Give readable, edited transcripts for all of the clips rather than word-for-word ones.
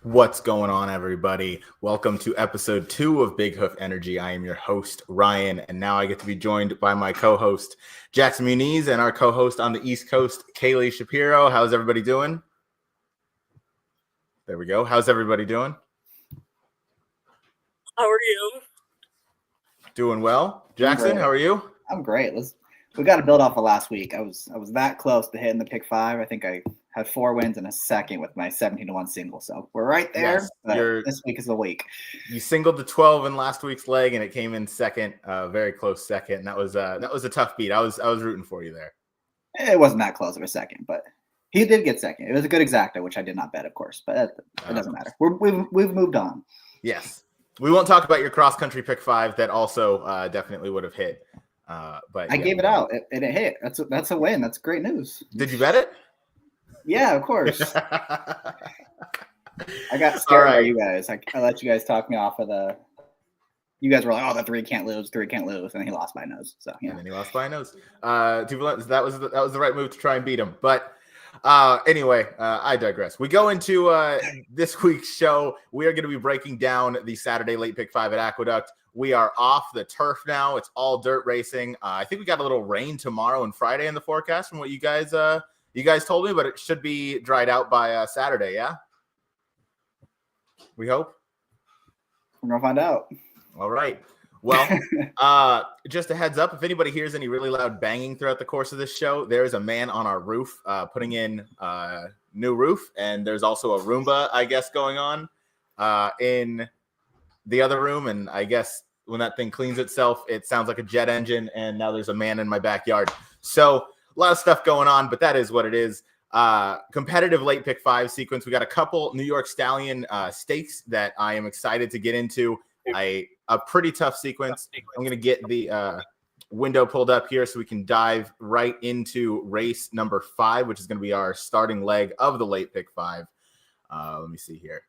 What's going on, everybody? Welcome to episode 2 of Big Hoof Energy. I am your host, Ryan, and now I get to be joined by my co-host, Jackson Muniz, and our co-host on the East Coast, Kaylie Shapiro. How's everybody doing? There we go. How's everybody doing? How are you? Doing well. Jackson, how are you? I'm great. We got to build off of last week. I was that close to hitting the pick 5. I think I had 4 wins and a second with my 17-1 single. So we're right there. Yes, but this week is the week. You singled the 12 in last week's leg, and it came in second, very close second. And that was a tough beat. I was rooting for you there. It wasn't that close of a second, but he did get second. It was a good exacta, which I did not bet, of course, but it doesn't matter. We've moved on. Yes, we won't talk about your cross country pick 5 that also definitely would have hit. But I gave it out and it hit. That's a win. That's great news. Did you bet it? Yeah, of course. I got scared by you guys. I let you guys talk me off of the. You guys were like, "Oh, the 3 can't lose. 3 can't lose," and he lost by a nose. So yeah. And then he lost by a nose. That was the right move to try and beat him. But anyway, I digress. We go into this week's show. We are going to be breaking down the Saturday late pick 5 at Aqueduct. We are off the turf now. It's all dirt racing. I think we got a little rain tomorrow and Friday in the forecast from what you guys told me, but it should be dried out by Saturday. Yeah, we hope. We're gonna find out. All right. Well, just a heads up, if anybody hears any really loud banging throughout the course of this show, there is a man on our roof putting in new roof, and there's also a Roomba, I guess, going on in the other room. And I guess when that thing cleans itself, it sounds like a jet engine, and now there's a man in my backyard. So a lot of stuff going on, but that is what it is. Competitive late pick 5 sequence. We got a couple New York Stallion stakes that I am excited to get into. A pretty tough sequence. I'm going to get the window pulled up here so we can dive right into race number 5, which is going to be our starting leg of the late pick 5. Let me see here.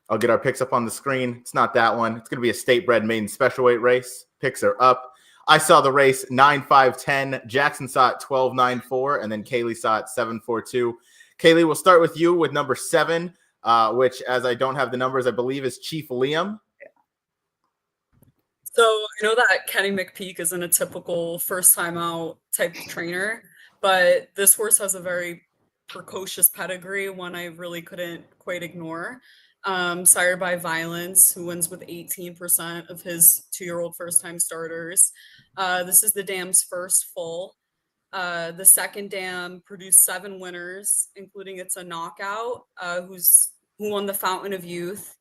I'll get our picks up on the screen. It's not that one. It's going to be a state bred maiden special weight race. Picks are up. I saw the race 9-5-10. Jackson saw it 12-9-4, and then Kaylie saw it 7-4-2. Kaylie, we'll start with you with number 7, which, as I don't have the numbers, I believe is Chief Liam. So I know that Kenny McPeak isn't a typical first time out type of trainer, but this horse has a very precocious pedigree, one I really couldn't quite ignore. Sired by Violence, who wins with 18% of his 2-year-old first-time starters. This is the dam's first full. The second dam produced 7 winners, including it's a knockout, who won the Fountain of Youth.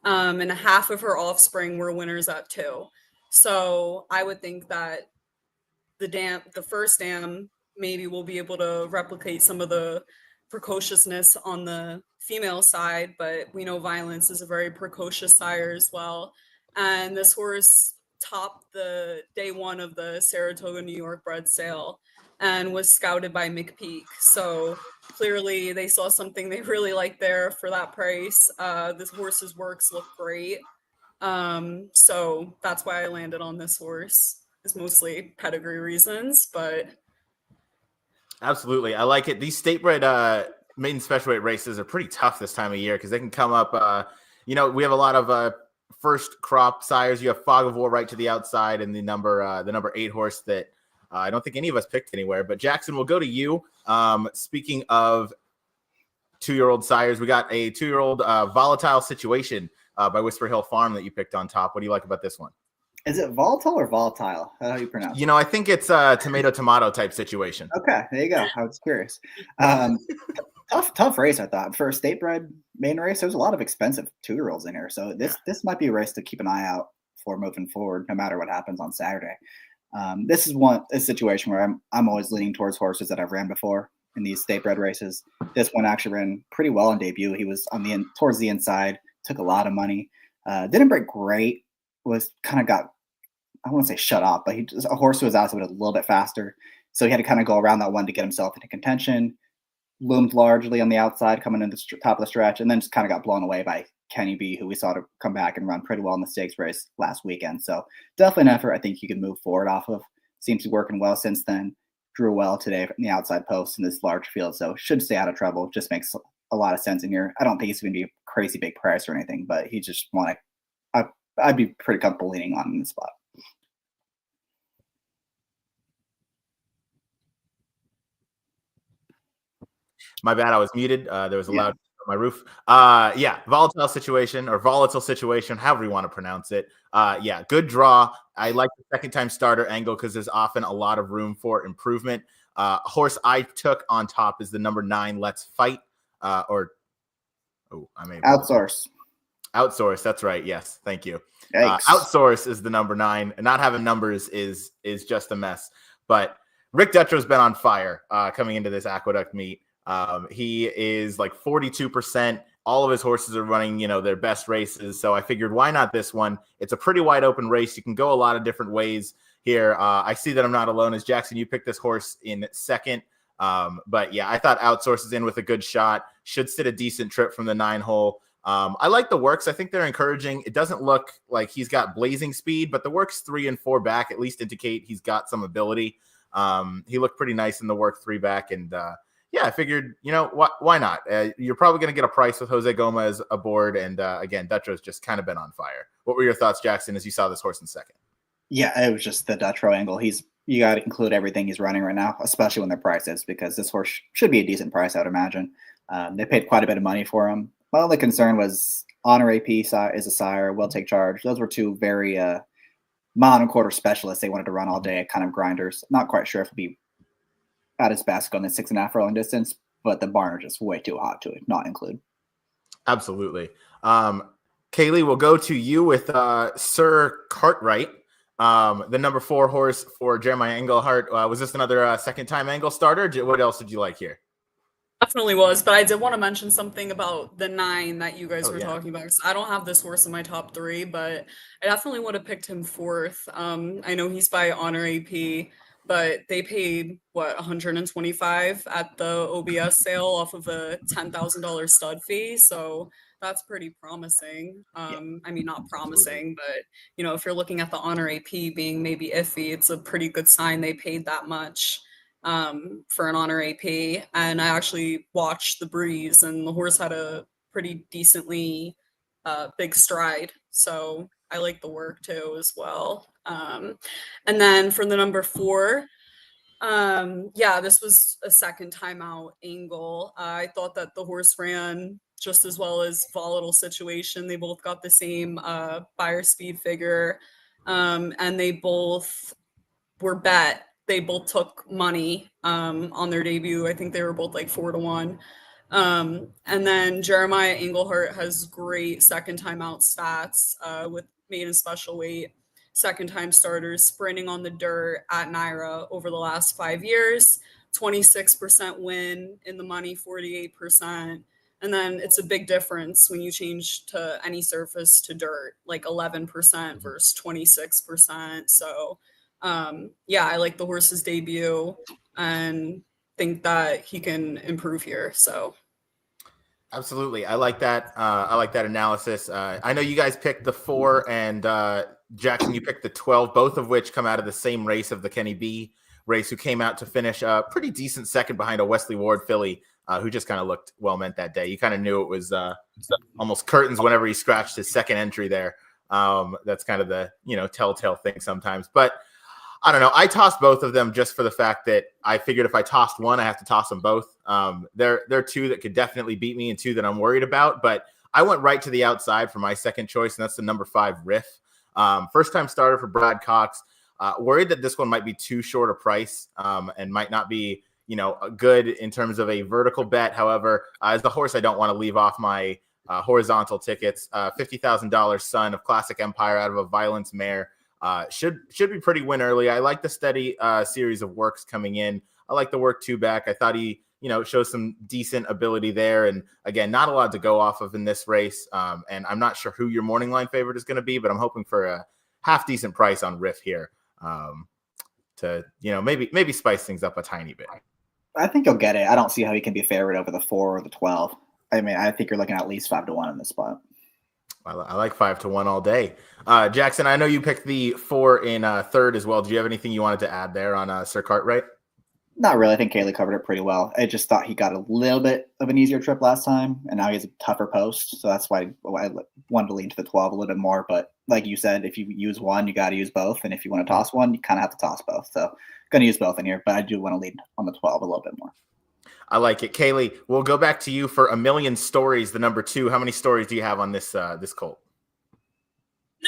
And half of her offspring were winners at 2. So I would think that the first dam maybe will be able to replicate some of the precociousness on the female side, but we know Violence is a very precocious sire as well. And this horse topped the day 1 of the Saratoga, New York bred sale and was scouted by McPeak. So clearly they saw something they really liked there for that price. This horse's works look great. So that's why I landed on this horse. It's mostly pedigree reasons, but absolutely. I like it. These state bred maiden special weight races are pretty tough this time of year because they can come up. We have a lot of first crop sires. You have Fog of War right to the outside, and the number 8 horse that I don't think any of us picked anywhere. But Jackson, we'll go to you. Speaking of 2-year-old sires, we got a 2-year-old Volatile Situation by Whisper Hill Farm that you picked on top. What do you like about this one? Is it volatile or volatile? How do you pronounce it? I think it's a tomato type situation. Okay, there you go. I was curious. Tough race, I thought. For a state bred main race, there's a lot of expensive 2-year-olds in here. So this might be a race to keep an eye out for moving forward, no matter what happens on Saturday. This is a situation where I'm always leaning towards horses that I've ran before in these state bred races. This one actually ran pretty well on debut. He was towards the inside, took a lot of money. Didn't break great. Was kind of got, I wouldn't say shut off, but a horse who was outside a little bit faster. So he had to kind of go around that one to get himself into contention. Loomed largely on the outside coming into the top of the stretch, and then just kind of got blown away by Kenny B, who we saw to come back and run pretty well in the stakes race last weekend. So definitely an effort I think you can move forward off of. Seems to be working well since then. Drew well today in the outside post in this large field, so should stay out of trouble. Just makes a lot of sense in here. I don't think it's going to be a crazy big price or anything, but he just want to. I'd be pretty comfortable leaning on in the spot. My bad, I was muted. There was a loud on my roof. Volatile situation, however you want to pronounce it. Good draw. I like the second time starter angle because there's often a lot of room for improvement. Horse I took on top is the number 9, Let's Fight. Outsource. Outsource, that's right. Yes, thank you. Yikes. Outsource is the number 9. And not having numbers is just a mess. But Rick Detro's been on fire coming into this Aqueduct meet. He is like 42%. All of his horses are running, their best races. So I figured, why not this one? It's a pretty wide open race. You can go a lot of different ways here. I see that I'm not alone. As Jackson, you picked this horse in second. But yeah, I thought Outsource is in with a good shot. Should sit a decent trip from the 9 hole. I like the works. I think they're encouraging. It doesn't look like he's got blazing speed, but the works 3 and 4 back at least indicate he's got some ability. He looked pretty nice in the work 3 back. And I figured, why not? You're probably going to get a price with Jose Gomez aboard. And again, Detro's just kind of been on fire. What were your thoughts, Jackson, as you saw this horse in second? Yeah, it was just the Detro angle. You got to include everything he's running right now, especially when their price is, because this horse should be a decent price, I would imagine. They paid quite a bit of money for him. My only concern was Honor AP is a sire, will take charge. Those were 2 very mile and quarter specialists. They wanted to run all day, kind of grinders. Not quite sure if it'll be at his best on the 6.5 furlong distance, but the barn are just way too hot to not include. Absolutely. Kaylie, we'll go to you with Sir Cartwright, the number 4 horse for Jeremiah Englehart. Was this another second-time angle starter? What else did you like here? Definitely was, but I did want to mention something about the 9 that you guys were talking about. I don't have this horse in my top 3, but I definitely would have picked him 4th. I know he's by Honor AP, but they paid $125 at the OBS sale off of a $10,000 stud fee, so that's pretty promising. I mean, not promising, but if you're looking at the Honor AP being maybe iffy, it's a pretty good sign they paid that much for an Honor AP. And I actually watched the breeze, and the horse had a pretty decently big stride, so I like the work too as well. And then for the number 4, this was a second time out angle. I thought that the horse ran just as well as Volatile Situation. They both got the same buyer speed figure, and they both were bet. They both took money on their debut. I think they were both like 4-1. And then Jeremiah Englehart has great second time out stats with maiden special weight, second time starters, sprinting on the dirt at NYRA over the last 5 years, 26% win in the money, 48%. And then it's a big difference when you change to any surface to dirt, like 11% versus 26%. So I like the horse's debut and think that he can improve here. So absolutely, I like that. I like that analysis. I know you guys picked the 4, and Jackson, you picked the 12, both of which come out of the same race of the Kenny B race, who came out to finish a pretty decent second behind a Wesley Ward filly, who just kind of looked well meant that day. You kind of knew it was almost curtains whenever he scratched his second entry there. That's kind of the telltale thing sometimes, but I don't know. I tossed both of them just for the fact that I figured if I tossed one, I have to toss them both. They're 2 that could definitely beat me and 2 that I'm worried about. But I went right to the outside for my second choice, and that's the number 5 Riff. First-time starter for Brad Cox. Worried that this one might be too short a price and might not be, good in terms of a vertical bet. However, as the horse, I don't want to leave off my horizontal tickets. $50,000 son of Classic Empire out of a Violence mare. Should be pretty win early. I like the steady series of works coming in. I like the work 2 back. I thought he, shows some decent ability there. And again, not a lot to go off of in this race. And I'm not sure who your morning line favorite is going to be, but I'm hoping for a half decent price on Riff here to, maybe spice things up a tiny bit. I think he'll get it. I don't see how he can be favored over the 4 or the 12. I mean, I think you're looking at least 5-1 in this spot. I like 5-1 all day. Jackson, I know you picked the 4 in third as well. Do you have anything you wanted to add there on Sir Cartwright? Not really. I think Kaylie covered it pretty well. I just thought he got a little bit of an easier trip last time, and now he has a tougher post. So that's why I wanted to lean to the 12 a little bit more. But like you said, if you use one, you got to use both. And if you want to toss one, you kind of have to toss both. So going to use both in here, but I do want to lean on the 12 a little bit more. I like it. Kaylie, we'll go back to you for a million stories. The number 2, how many stories do you have on this colt?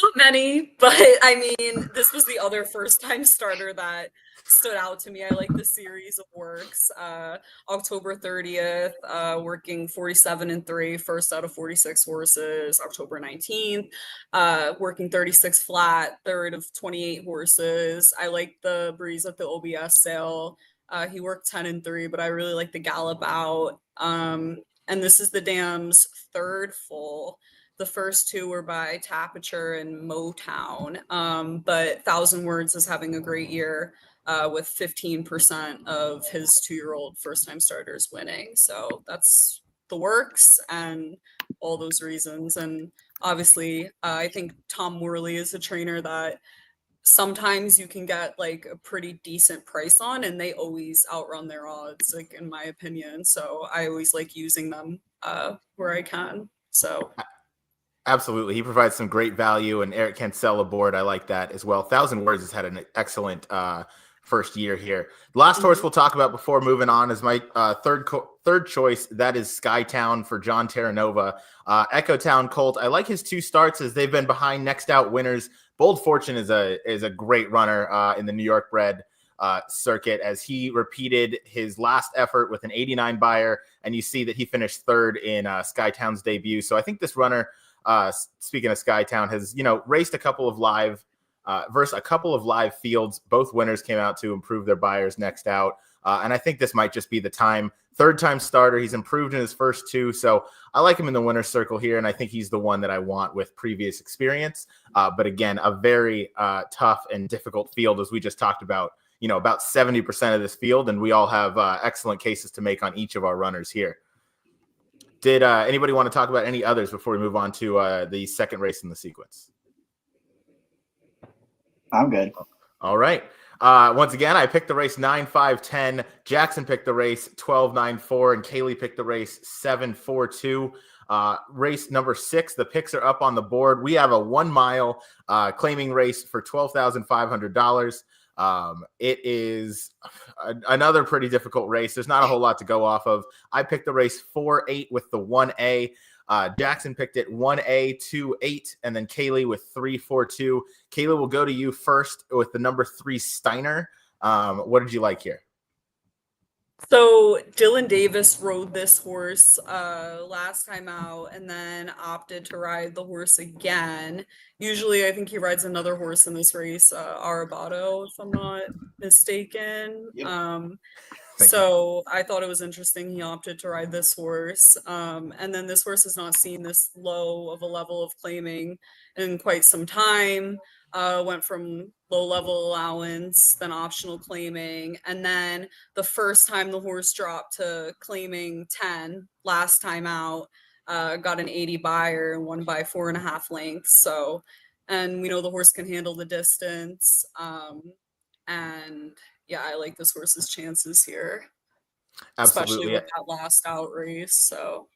Not many, but I mean, this was the other first-time starter that stood out to me. I like the series of works. October 30th, working 47-3, first out of 46 horses. October 19th, working 36 flat, third of 28 horses. I like the breeze at the OBS sale. He worked 10-3, but I really like the gallop out. And this is the dam's third full. The first 2 were by Tapiture and Motown, but Thousand Words is having a great year with 15% of his 2-year-old first-time starters winning. So that's the works and all those reasons. And obviously, I think Tom Worley is a trainer that sometimes you can get like a pretty decent price on, and they always outrun their odds, like in my opinion. So I always like using them where I can. So. Absolutely. He provides some great value, and Eric Cancel aboard. I like that as well. Thousand Words has had an excellent first year here. The last horse we'll talk about before moving on is my third choice. That is Skytown for John Terranova. Echo Town colt. I like his 2 starts as they've been behind next out winners. Bold Fortune is a great runner in the New York bred circuit, as he repeated his last effort with an 89 buyer, and you see that he finished 3rd in Skytown's debut. So I think this runner, speaking of Skytown, has raced a couple of live versus a couple of live fields. Both winners came out to improve their buyers next out, and I think this might just be the time. 3rd-time starter. He's improved in his first 2, so I like him in the winner's circle here, and I think he's the one that I want with previous experience. But again, a very tough and difficult field, as we just talked about. About 70% of this field, and we all have excellent cases to make on each of our runners here. Did anybody want to talk about any others before we move on to the second race in the sequence? I'm good. All right. Once again, I picked the race 9-5-10. Jackson picked the race 12-9-4, and Kaylie picked the race 7-4-2. Race number 6, the picks are up on the board. We have a 1-mile claiming race for $12,500. It is another pretty difficult race. There's not a whole lot to go off of. I picked the race 4-8 with the 1A. Jackson picked it 1A, 2-8, and then Kaylie with 3-4-2. Kaylie, will go to you first with the number 3 Steiner. What did you like here? So Dylan Davis rode this horse last time out and then opted to ride the horse again. Usually I think he rides another horse in this race, Arabato, if I'm not mistaken. Yep. So I thought it was interesting he opted to ride this horse. And then this horse has not seen this low of a level of claiming in quite some time. Went from low level allowance, then optional claiming. And then the first time the horse dropped to claiming 10 last time out, got an 80 buyer and won by 4.5 lengths. So, and we know the horse can handle the distance. And yeah, I like this horse's chances here. Absolutely. Especially with that last out race. So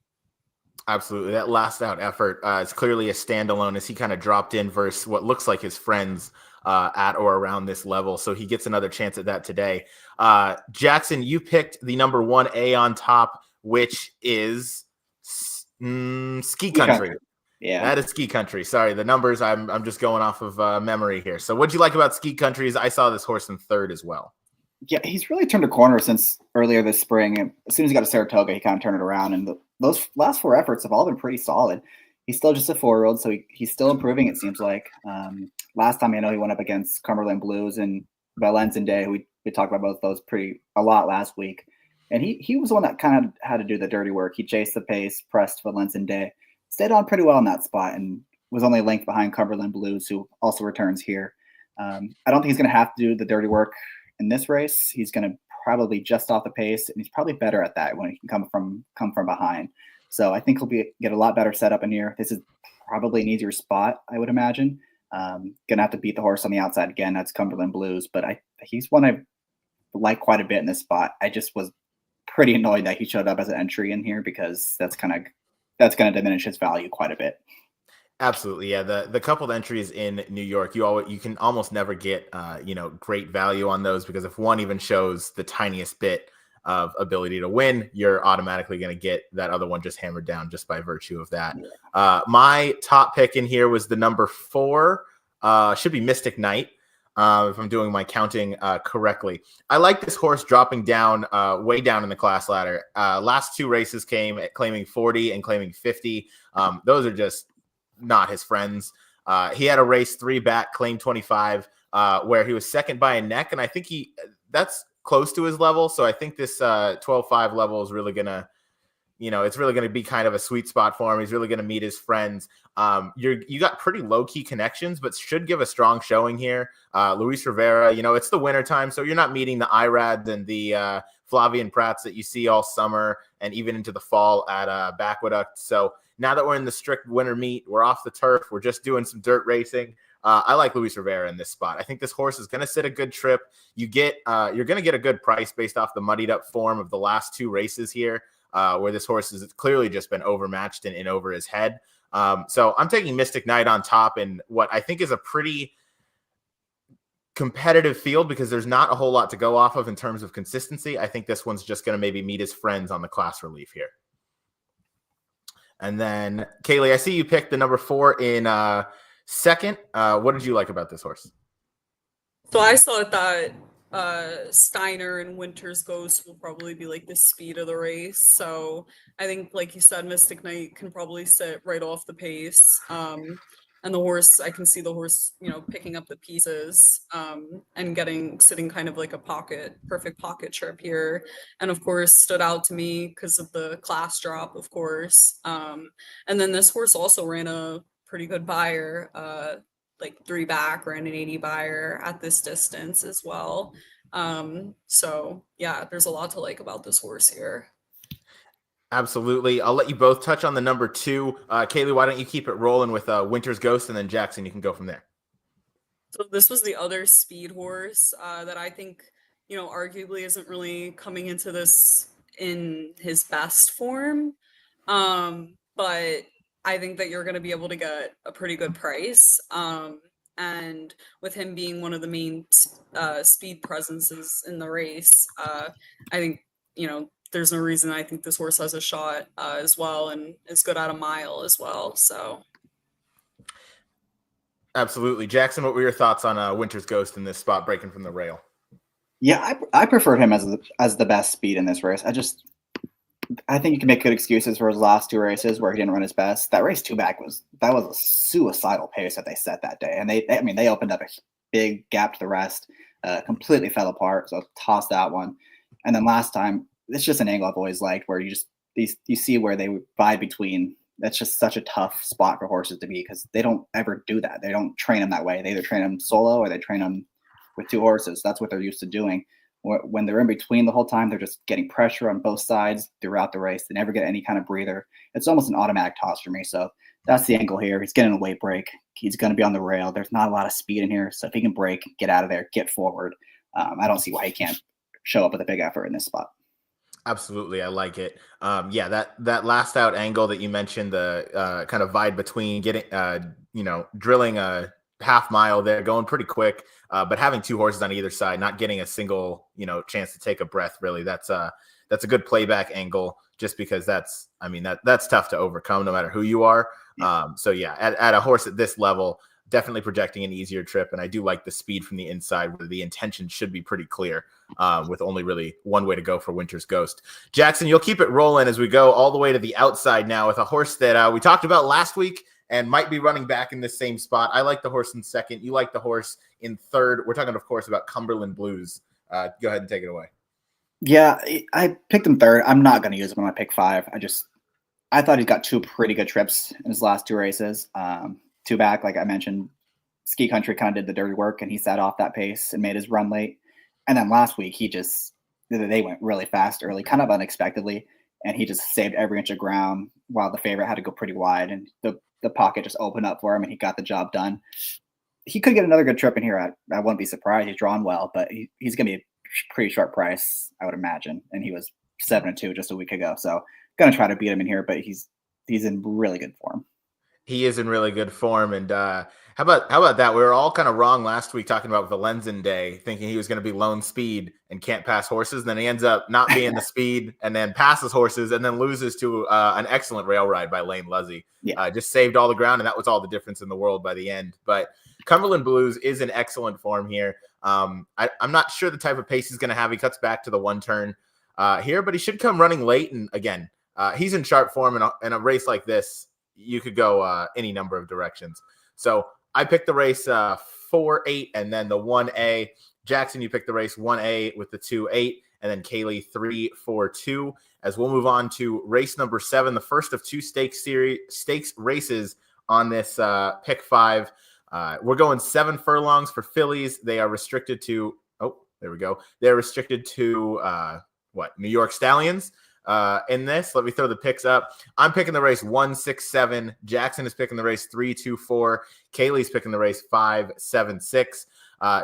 absolutely. That last out effort is clearly a standalone, as he kind of dropped in versus what looks like his friends at or around this level. So he gets another chance at that today. Jackson, you picked the number 1A on top, which is Ski Country. Yeah, that is Ski Country. Sorry, the numbers, I'm just going off of memory here. So what'd you like about Ski Country? I saw this horse in 3rd as well. Yeah, he's really turned a corner since earlier this spring. And as soon as he got to Saratoga, he kind of turned it around. And those last 4 efforts have all been pretty solid. He's still just a 4-year-old, so he's still improving, it seems like. Last time, I know he went up against Cumberland Blues and Valence and Day. We talked about both those a lot last week. And he was the one that kind of had to do the dirty work. He chased the pace, pressed Valence and Day, stayed on pretty well in that spot, and was only a length behind Cumberland Blues, who also returns here. I don't think he's going to have to do the dirty work in this race. He's going to probably just off the pace, and he's probably better at that when he can come from behind. So I think he'll get a lot better setup in here. This is probably an easier spot, I would imagine. Gonna have to beat the horse on the outside again. That's Cumberland Blues, but he's one I like quite a bit in this spot. I just was pretty annoyed that he showed up as an entry in here because that's going to diminish his value quite a bit. Absolutely, yeah. The coupled entries in New York, you can almost never get great value on those, because if one even shows the tiniest bit of ability to win, you're automatically going to get that other one just hammered down just by virtue of that. My top pick in here was the number 4, should be Mystic Knight, if I'm doing my counting correctly. I like this horse dropping down way down in the class ladder. Last 2 races came at claiming 40 and claiming 50. Those are just not his friends. He had a race 3 back, claim 25, where he was second by a neck, and I think that's close to his level. So I think this 12-5 level is really gonna, it's really gonna be kind of a sweet spot for him. He's really gonna meet his friends. You got pretty low key connections, but should give a strong showing here. Luis Rivera, it's the winter time, so you're not meeting the Irads and the Flavian Pratts that you see all summer and even into the fall at Aqueduct. So now that we're in the strict winter meet, we're off the turf, we're just doing some dirt racing. I like Luis Rivera in this spot. I think this horse is going to sit a good trip. You're going to get a good price based off the muddied up form of the last 2 races here, where this horse has clearly just been overmatched and in over his head. So I'm taking Mystic Knight on top in what I think is a pretty competitive field, because there's not a whole lot to go off of in terms of consistency. I think this one's just going to maybe meet his friends on the class relief here. And then, Kaylie, I see you picked the number 4 in second. What did you like about this horse? So I thought that Steiner and Winter's Ghost will probably be like the speed of the race. So I think, like you said, Mystic Knight can probably sit right off the pace. And the horse, I can see the horse, picking up the pieces and sitting kind of like a perfect pocket trip here. And of course, stood out to me because of the class drop, of course. And then this horse also ran a pretty good buyer, like 3 back, ran an 80 buyer at this distance as well. So yeah, there's a lot to like about this horse here. Absolutely. I'll let you both touch on the number 2. Kaylie, why don't you keep it rolling with Winter's Ghost, and then Jackson, you can go from there. So this was the other speed horse that I think, arguably isn't really coming into this in his best form. But I think that you're going to be able to get a pretty good price. And with him being one of the main speed presences in the race, I think, there's no reason I think this horse has a shot as well, and is good at a mile as well. So, absolutely, Jackson. What were your thoughts on Winter's Ghost in this spot, breaking from the rail? Yeah, I preferred him as the best speed in this race. I think you can make good excuses for his last 2 races where he didn't run his best. That race 2 back was a suicidal pace that they set that day, and they opened up a big gap to the rest, completely fell apart. So tossed that one, and then last time. It's just an angle I've always liked, where you see where they vibe between. That's just such a tough spot for horses to be, because they don't ever do that. They don't train them that way. They either train them solo or they train them with 2 horses. That's what they're used to doing. When they're in between the whole time, they're just getting pressure on both sides throughout the race. They never get any kind of breather. It's almost an automatic toss for me. So that's the angle here. He's getting a weight break. He's going to be on the rail. There's not a lot of speed in here. So if he can break, get out of there, get forward, I don't see why he can't show up with a big effort in this spot. Absolutely. I like it. Yeah, that last out angle that you mentioned, the kind of vibe between getting, drilling a half mile there, going pretty quick, but having 2 horses on either side, not getting a single, chance to take a breath. Really, that's a good playback angle, just because that's tough to overcome no matter who you are. So yeah, at a horse at this level, definitely projecting an easier trip. And I do like the speed from the inside, where the intention should be pretty clear, with only really one way to go for Winter's Ghost. Jackson, you'll keep it rolling as we go all the way to the outside now with a horse that we talked about last week and might be running back in the same spot. I like the horse in second. You like the horse in third. We're talking, of course, about Cumberland Blues. Go ahead and take it away. Yeah, I picked him third. I'm not going to use him on my pick 5. I thought he's got 2 pretty good trips in his last 2 races. 2 back, like I mentioned, Ski Country kind of did the dirty work, and he sat off that pace and made his run late. And then last week, they went really fast early, kind of unexpectedly, and he just saved every inch of ground while the favorite had to go pretty wide, and the pocket just opened up for him, and he got the job done. He could get another good trip in here. I wouldn't be surprised. He's drawn well, but he's going to be pretty short price, I would imagine. And he was 7-2 just a week ago. So gonna try to beat him in here, but he's in really good form. He is in really good form. And how about that? We were all kind of wrong last week talking about Valenzen Day, thinking he was going to be lone speed and can't pass horses. And then he ends up not being the speed and then passes horses and then loses to an excellent rail ride by Lane Luzzy. Yeah. Just saved all the ground. And that was all the difference in the world by the end. But Cumberland Blues is in excellent form here. I'm not sure the type of pace he's going to have. He cuts back to the one turn here, but he should come running late. And again, he's in sharp form in a race like this. You could go any number of directions. So I picked the race 4-8 and then the 1A. Jackson, you picked the race 1A with the 2-8, and then Kaylie 3-4-2. As we'll move on to race number 7, the first of 2 stakes races on this pick 5. We're going 7 furlongs for fillies. They are restricted to there we go. They're restricted to New York Stallions. In this, let me throw the picks up. I'm picking the race 1-6-7. Jackson is picking the race 3-2-4. Kaylie's picking the race 5-7-6.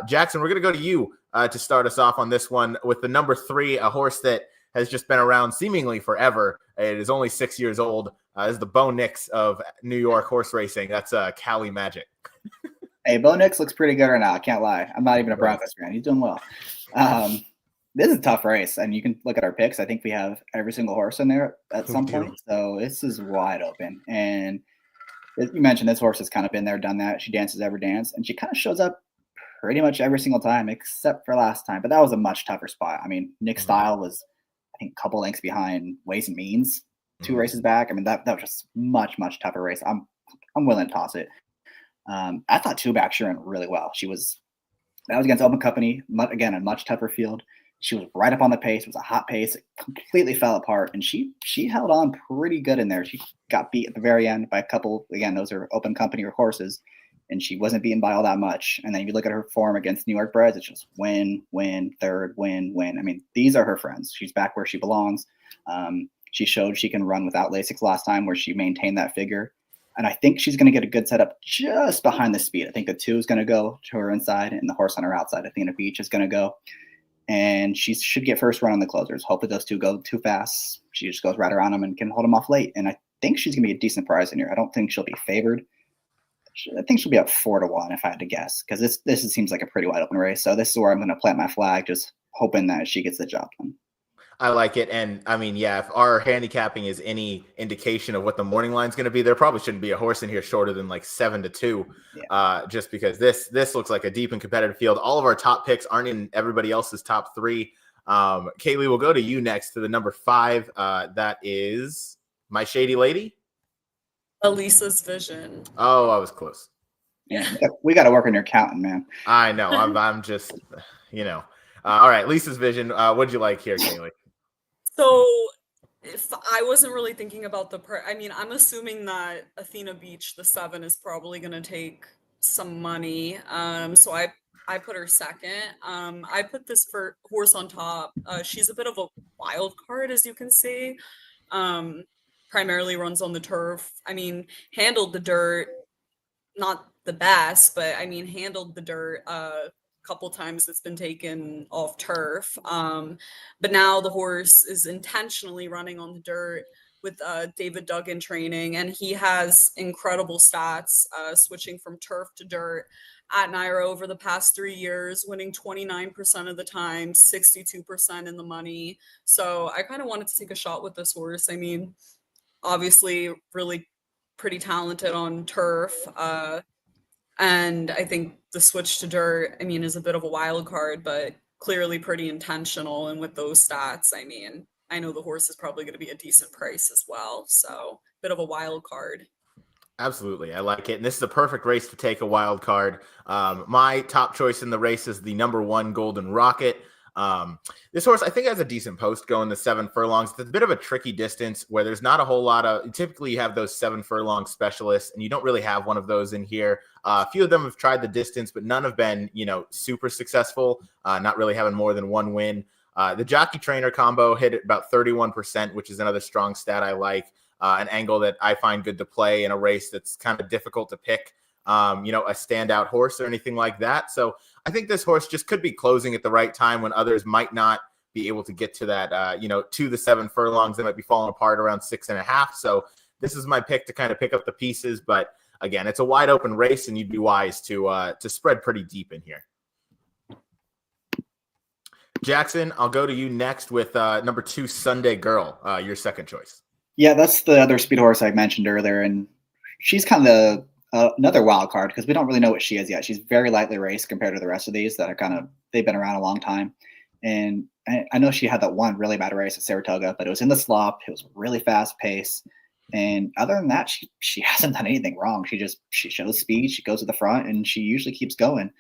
Jackson, we're going to go to you to start us off on this one with the number 3, a horse that has just been around seemingly forever. It is only 6 years old. Is the Bo Nix of New York horse racing. That's Cali Magic. Hey, Bo Nix looks pretty good right now. I can't lie. I'm not even a Broncos fan. He's doing well. This is a tough race, and you can look at our picks. I think we have every single horse in there at some point, so this is wide open. And you mentioned this horse has kind of been there, done that. She dances every dance, and she kind of shows up pretty much every single time except for last time. But that was a much tougher spot. I mean, Nick Style was, I think, a couple lengths behind Ways and Means 2 races back. I mean, that was just much tougher race. I'm willing to toss it. I thought Two Back Sure went really well. That was against Open Company, again, a much tougher field. She was right up on the pace. It was a hot pace. It completely fell apart, and she held on pretty good in there. She got beat at the very end by a couple. Again, those are Open Company horses, and she wasn't beaten by all that much. And then if you look at her form against New York Breds, it's just win, third, win. I mean, these are her friends. She's back where she belongs. She showed she can run without Lasix last time, where she maintained that figure. And I think she's going to get a good setup just behind the speed. I think the 2 is going to go to her inside, and the horse on her outside, I think the Beach is going to go. And she should get first run on the closers. Hopefully those 2 go too fast. She just goes right around them and can hold them off late. And I think she's going to be a decent prize in here. I don't think she'll be favored. I think she'll be up 4-1 if I had to guess, because this seems like a pretty wide open race. So this is where I'm going to plant my flag, just hoping that she gets the job done. I like it. And I mean, yeah, if our handicapping is any indication of what the morning line is going to be, there probably shouldn't be a horse in here shorter than like 7-2, just because this looks like a deep and competitive field. All of our top picks aren't in everybody else's top 3. Kaylie, we'll go to you next to the number 5. That is My Shady Lady. Elisa's Vision. Oh, I was close. Yeah, we got to work on your counting, man. I know. I'm just, all right, Lisa's Vision. What'd you like here, Kaylie? So if I wasn't really thinking about I'm assuming that Athena Beach, the 7, is probably going to take some money. So I put her second. I put this horse on top. She's a bit of a wild card, as you can see. Primarily runs on the turf. I mean, handled the dirt, not the best, but I mean, handled the dirt couple times. It's been taken off turf, but now the horse is intentionally running on the dirt with David Duggan training, and he has incredible stats switching from turf to dirt at NYRA over the past 3 years, winning 29% of the time, 62% in the money. So I kind of wanted to take a shot with this horse. I mean, obviously really pretty talented on turf, and I think the switch to dirt, I mean, is a bit of a wild card, but clearly pretty intentional. And with those stats, I mean, I know the horse is probably going to be a decent price as well. So bit of a wild card. Absolutely. I like it. And this is a perfect race to take a wild card. My top choice in the race is the number 1 Golden Rocket. This horse, I think, has a decent post going the 7 furlongs. It's a bit of a tricky distance where there's not a whole lot of, typically you have those 7 furlong specialists, and you don't really have one of those in here. A few of them have tried the distance, but none have been, super successful, not really having more than 1 win. The jockey trainer combo hit at about 31%, which is another strong stat I like, an angle that I find good to play in a race that's kind of difficult to pick, a standout horse or anything like that. So I think this horse just could be closing at the right time when others might not be able to get to that, to the 7 furlongs. They might be falling apart around 6.5. So this is my pick to kind of pick up the pieces. But again, it's a wide open race, and you'd be wise to spread pretty deep in here. Jackson, I'll go to you next with number 2, Sunday Girl, your second choice. Yeah, that's the other speed horse I mentioned earlier, and she's kind of another wild card because we don't really know what she is yet. She's very lightly raced compared to the rest of these that are they've been around a long time. And I know she had that one really bad race at Saratoga, but it was in the slop. It was really fast pace. And other than that, she hasn't done anything wrong. She shows speed. She goes to the front, and she usually keeps going.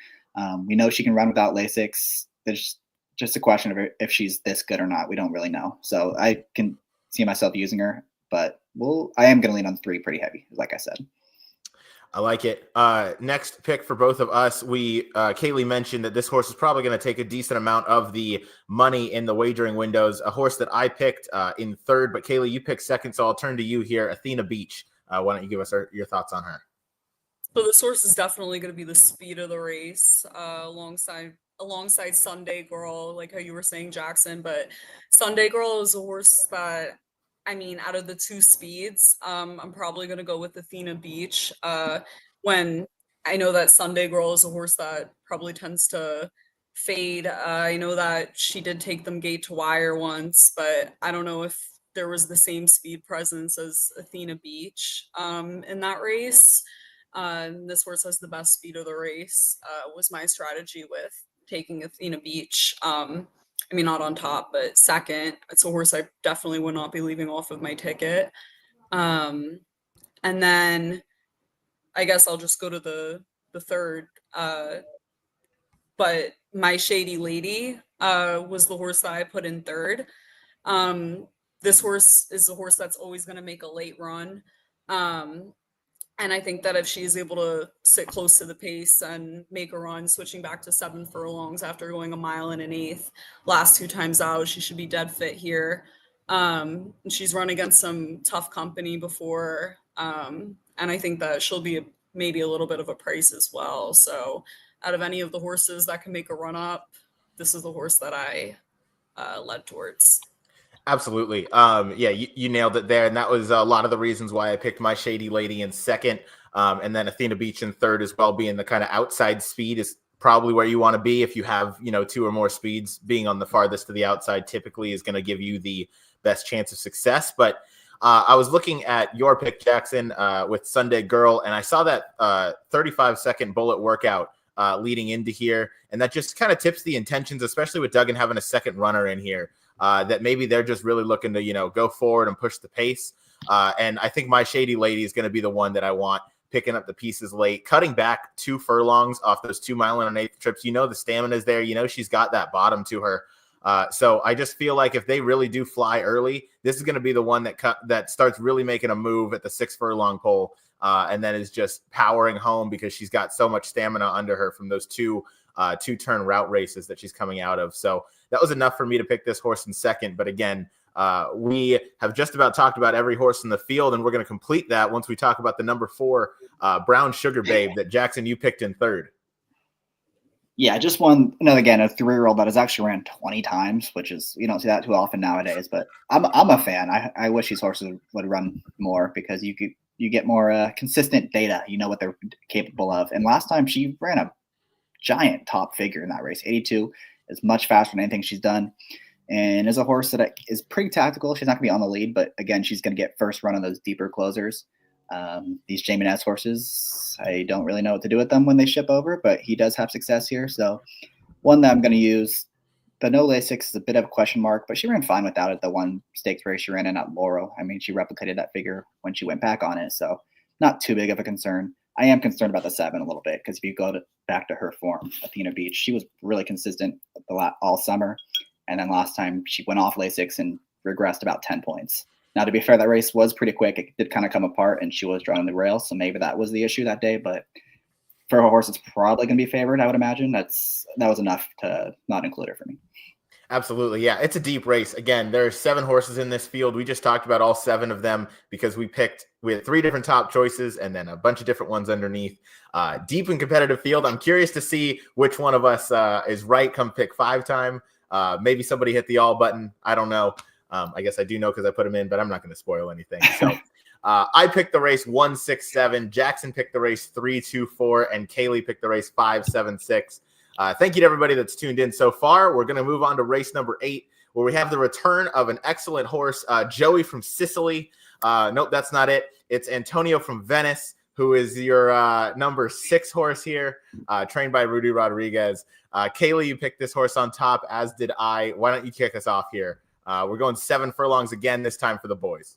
We know she can run without Lasix. There's just a question of if she's this good or not. We don't really know. So I can see myself using her, but I am going to lean on 3 pretty heavy, like I said. I like it. Next pick for both of us. Kaylie mentioned that this horse is probably going to take a decent amount of the money in the wagering windows. A horse that I picked in 3rd, but Kaylie, you picked 2nd, so I'll turn to you here. Athena Beach. Why don't you give us your thoughts on her? So this horse is definitely going to be the speed of the race, alongside Sunday Girl, like how you were saying, Jackson. But Sunday Girl is a horse that, out of the 2 speeds, I'm probably going to go with Athena Beach. When I know that Sunday Girl is a horse that probably tends to fade. I know that she did take them gate to wire once, but I don't know if there was the same speed presence as Athena Beach in that race. This horse has the best speed of the race, was my strategy with taking Athena Beach. Not on top, but 2nd. It's a horse I definitely would not be leaving off of my ticket. And then I guess I'll just go to the 3rd. But My Shady Lady was the horse that I put in 3rd. This horse is a horse that's always going to make a late run. And I think that if she's able to sit close to the pace and make a run, switching back to 7 furlongs after going 1 mile and 1/8 last 2 times out, she should be dead fit here. She's run against some tough company before. And I think that she'll be maybe a little bit of a price as well. So out of any of the horses that can make a run up, this is the horse that I led towards. Absolutely. You nailed it there. And that was a lot of the reasons why I picked My Shady Lady in 2nd. And then Athena Beach in 3rd as well, being the kind of outside speed is probably where you want to be. If you have, 2 or more speeds, being on the farthest to the outside typically is going to give you the best chance of success. But I was looking at your pick, Jackson, with Sunday Girl, and I saw that 35-second bullet workout leading into here. And that just kind of tips the intentions, especially with Duggan having a 2nd runner in here. That maybe they're just really looking to, go forward and push the pace. And I think My Shady Lady is going to be the one that I want picking up the pieces late, cutting back 2 furlongs off those 2 mile and 1/8 trips. The stamina is there. She's got that bottom to her. So I just feel like if they really do fly early, this is going to be the one that starts really making a move at the 6 furlong pole. And then is just powering home because she's got so much stamina under her from those 2 turn route races that she's coming out of. So that was enough for me to pick this horse in 2nd. But again, we have just about talked about every horse in the field, and we're going to complete that once we talk about the number 4 Brown Sugar Babe that Jackson, you picked in 3rd. Yeah, just one, again, a 3-year-old that has actually ran 20 times, which is, you don't see that too often nowadays, but I'm a fan. I wish these horses would run more because you get more consistent data. You know what they're capable of. And last time she ran a giant top figure in that race. 82 is much faster than anything she's done, and is a horse that is pretty tactical. She's not going to be on the lead, but again, she's going to get first run on those deeper closers. These Jamie Ness horses, I don't really know what to do with them when they ship over, but he does have success here. So one that I'm going to use. The no Lasix is a bit of a question mark, but she ran fine without it. The one stakes race she ran in at Laurel. She replicated that figure when she went back on it. So not too big of a concern. I am concerned about the 7 a little bit because if you go back to her form, Athena Beach, she was really consistent all summer. And then last time she went off Lasix and regressed about 10 points. Now, to be fair, that race was pretty quick. It did kind of come apart and she was drawing the rail. So maybe that was the issue that day. But for a horse, it's probably going to be favored, I would imagine. That was enough to not include her for me. Absolutely. Yeah. It's a deep race. Again, there are 7 horses in this field. We just talked about all 7 of them because we had 3 different top choices and then a bunch of different ones underneath. Deep and competitive field. I'm curious to see which one of us is right come pick 5 time. Maybe somebody hit the all button. I don't know. I guess I do know because I put them in, but I'm not going to spoil anything. So I picked the race 1, 6, 7. Jackson picked the race 3, 2, 4, and Kaylie picked the race 5, 7, 6. Thank you to everybody that's tuned in so far. We're going to move on to race number 8, where we have the return of an excellent horse, Joey from Sicily. Nope, that's not it. It's Antonio from Venice, who is your number 6 horse here, trained by Rudy Rodriguez. Kaylie, you picked this horse on top, as did I. Why don't you kick us off here? We're going 7 furlongs again, this time for the boys.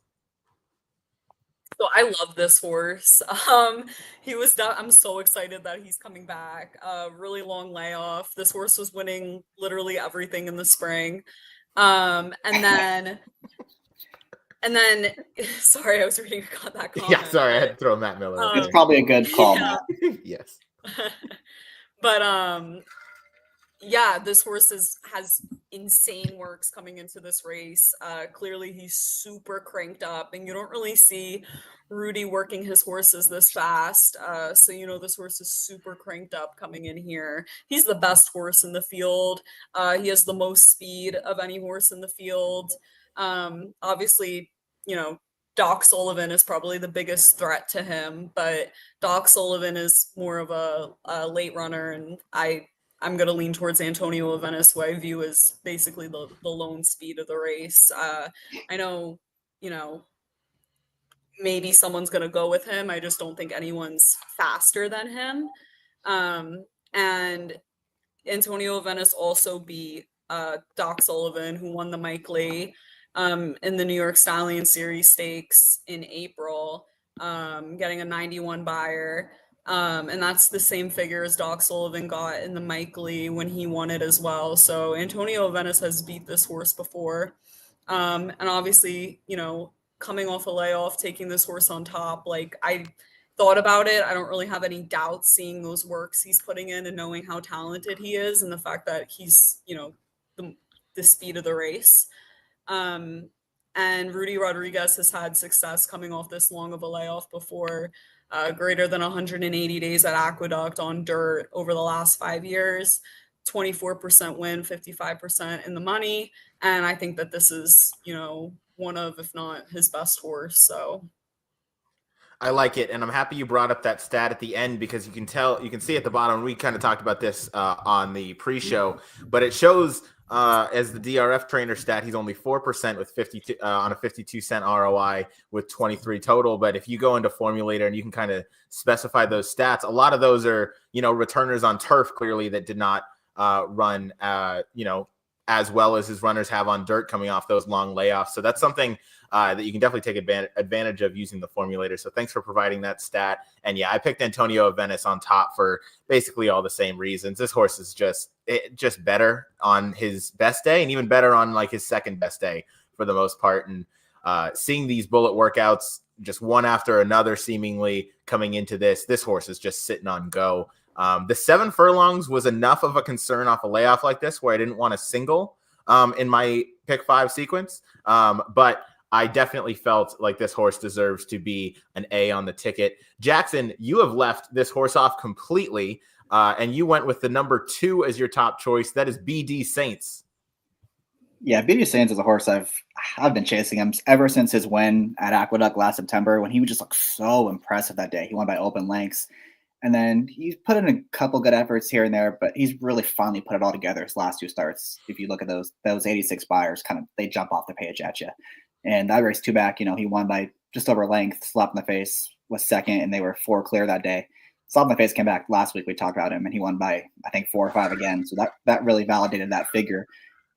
So I love this horse. I'm so excited that he's coming back. Really long layoff. This horse was winning literally everything in the spring. And then sorry, I was reading that comment. Yeah, sorry, I had to throw Matt Miller. It's probably a good call, yeah. Matt. Yes. But yeah, this horse has insane works coming into this race. Clearly he's super cranked up, and you don't really see Rudy working his horses this fast. So this horse is super cranked up coming in here. He's the best horse in the field. He has the most speed of any horse in the field. Obviously, Doc Sullivan is probably the biggest threat to him, but Doc Sullivan is more of a late runner, and I'm going to lean towards Antonio of Venice, who I view as basically the lone speed of the race. I know, maybe someone's going to go with him. I just don't think anyone's faster than him. And Antonio of Venice also beat Doc Sullivan, who won the Mike Lee in the New York Stallion Series Stakes in April, getting a 91 buyer. And that's the same figure as Doc Sullivan got in the Mike Lee when he won it as well. So Antonio of Venice has beat this horse before. And obviously, coming off a layoff, taking this horse on top, like I thought about it. I don't really have any doubts seeing those works he's putting in and knowing how talented he is and the fact that he's, the speed of the race. And Rudy Rodriguez has had success coming off this long of a layoff before. Greater than 180 days at Aqueduct on dirt over the last 5 years, 24% win, 55% in the money. And I think that this is, one of, if not his best horse. So I like it. And I'm happy you brought up that stat at the end because you can see at the bottom, we kind of talked about this on the pre-show, but it shows as the DRF trainer stat, he's only 4% with 52 on a 52-cent ROI with 23 total. But if you go into Formulator and you can kind of specify those stats, a lot of those are, returners on turf clearly that did not run, as well as his runners have on dirt coming off those long layoffs. So that's something that you can definitely take advantage of using the Formulator. So thanks for providing that stat. And yeah, I picked Antonio of Venice on top for basically all the same reasons. This horse is just better on his best day and even better on like his second best day for the most part. And seeing these bullet workouts just one after another seemingly coming into this horse is just sitting on go. The 7 furlongs was enough of a concern off a layoff like this where I didn't want a single in my pick 5 sequence. But I definitely felt like this horse deserves to be an A on the ticket. Jackson, you have left this horse off completely, and you went with the number 2 as your top choice. That is BD Saints. Yeah, BD Saints is a horse I've been chasing him ever since his win at Aqueduct last September when he just looked so impressive that day. He won by open lengths. And then he's put in a couple good efforts here and there, but he's really finally put it all together his last 2 starts. If you look at those 86 buyers, they jump off the page at you. And that race 2 back, he won by just over length, slap in the face, was second, and they were 4 clear that day. Slap in the face came back last week. We talked about him, and he won by, I think, 4 or 5 again. So that really validated that figure.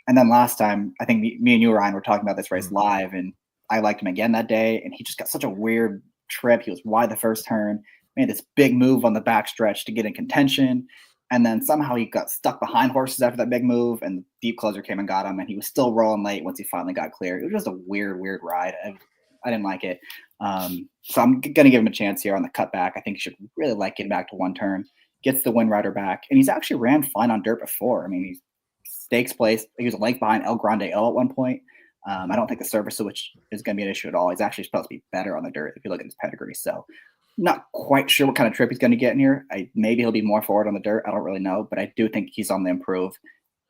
And then last time, I think me and you, Ryan, were talking about this race live, and I liked him again that day. And he just got such a weird trip. He was wide the first turn, made this big move on the backstretch to get in contention. And then somehow he got stuck behind horses after that big move, and the deep closer came and got him, and he was still rolling late once he finally got clear. It was just a weird ride. I didn't like it. So I'm going to give him a chance here on the cutback. I think he should really getting back to 1 turn, gets the win rider back, and he's actually ran fine on dirt before. I mean, he's stakes place. He was a length behind El Grande El at one point. I don't think the surface switch is going to be an issue at all. He's actually supposed to be better on the dirt if you look at his pedigree. So not quite sure what kind of trip he's going to get in here. Maybe he'll be more forward on the dirt. I don't really know, but I do think he's on the improve.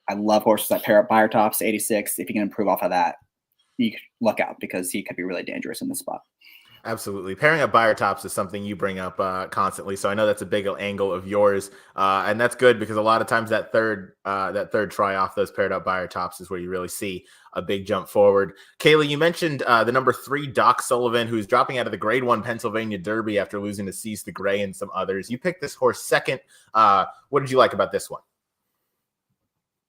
I love horses that pair up Buyer Tops, 86. If you can improve off of that, you look out because he could be really dangerous in this spot. Absolutely. Pairing up Buyer Tops is something you bring up constantly. So I know that's a big angle of yours. And that's good because a lot of times that third try off those paired up Buyer Tops is where you really see a big jump forward. Kaylie, you mentioned the number 3, Doc Sullivan, who's dropping out of the Grade 1 Pennsylvania Derby after losing to Seize the Gray and some others. You picked this horse second. What did you like about this one?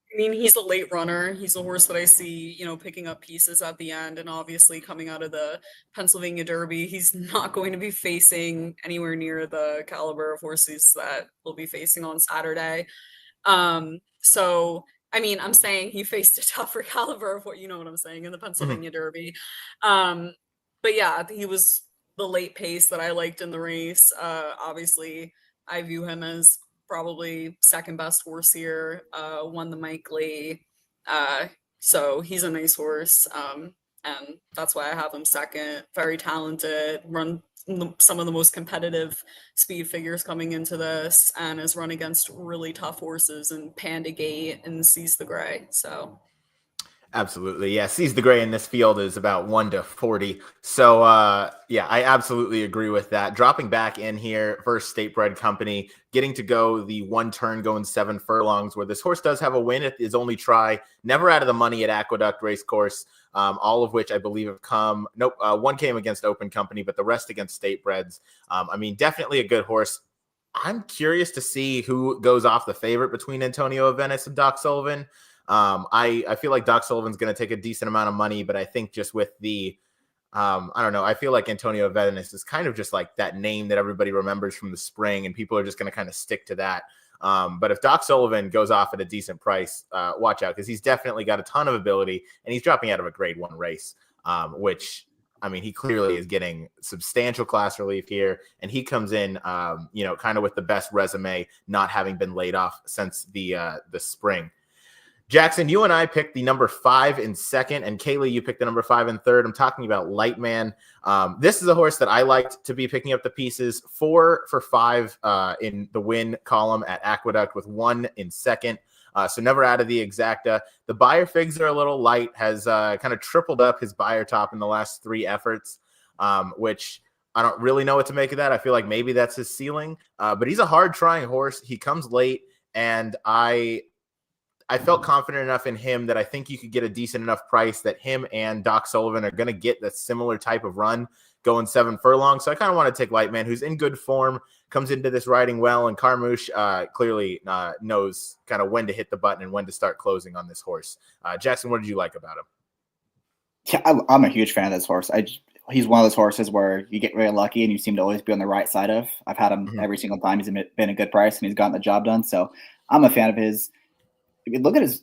I mean, he's a late runner. He's a horse that I see, picking up pieces at the end. And obviously coming out of the Pennsylvania Derby, he's not going to be facing anywhere near the caliber of horses that we'll be facing on Saturday. So, I mean, I'm saying he faced a tougher caliber of what, you know what I'm saying, in the Pennsylvania Derby. But yeah, he was the late pace that I liked in the race. Obviously, I view him as probably second best horse here, won the Mike Lee. So he's a nice horse. And that's why I have him second. Very talented, run some of the most competitive speed figures coming into this, and has run against really tough horses in Panda Gate and Seize the Gray. So absolutely. Yeah. Seize the Gray in this field is about 1-40. So, yeah, I absolutely agree with that. Dropping back in here, first State Bred Company, getting to go the one turn going 7 furlongs, where this horse does have a win at his only try, never out of the money at Aqueduct Racecourse, all of which I believe have come. Nope. One came against Open Company, but the rest against State Breds. I mean, definitely a good horse. I'm curious to see who goes off the favorite between Antonio Avennis and Doc Sullivan. I feel like Doc Sullivan's going to take a decent amount of money, but I think just with the, I don't know, I feel like Antonio Avennis is kind of just like that name that everybody remembers from the spring, and people are just going to kind of stick to that. But if Doc Sullivan goes off at a decent price, watch out, because he's definitely got a ton of ability, and he's dropping out of a Grade 1 race, which, I mean, he clearly is getting substantial class relief here, and he comes in, kind of with the best resume, not having been laid off since the spring. Jackson, you and I picked the number 5 in second, and Kaylie, you picked the number 5 in third. I'm talking about Lightman. This is a horse that I liked to be picking up the pieces. 4 for 5 in the win column at Aqueduct, with 1 in second. So never out of the exacta. The Buyer figs are a little light, has kind of tripled up his Buyer top in the last 3 efforts, which I don't really know what to make of that. I feel like maybe that's his ceiling, but he's a hard trying horse. He comes late, and I felt confident enough in him that I think you could get a decent enough price that him and Doc Sullivan are going to get that similar type of run going 7 furlongs. So I kind of want to take Lightman, who's in good form, comes into this riding well, and Carmouche clearly knows kind of when to hit the button and when to start closing on this horse. Jackson, what did you like about him? Yeah, I'm a huge fan of this horse. He's one of those horses where you get really lucky and you seem to always be on the right side of. I've had him every single time. He's been a good price and he's gotten the job done. So I'm a fan of his. Look at his.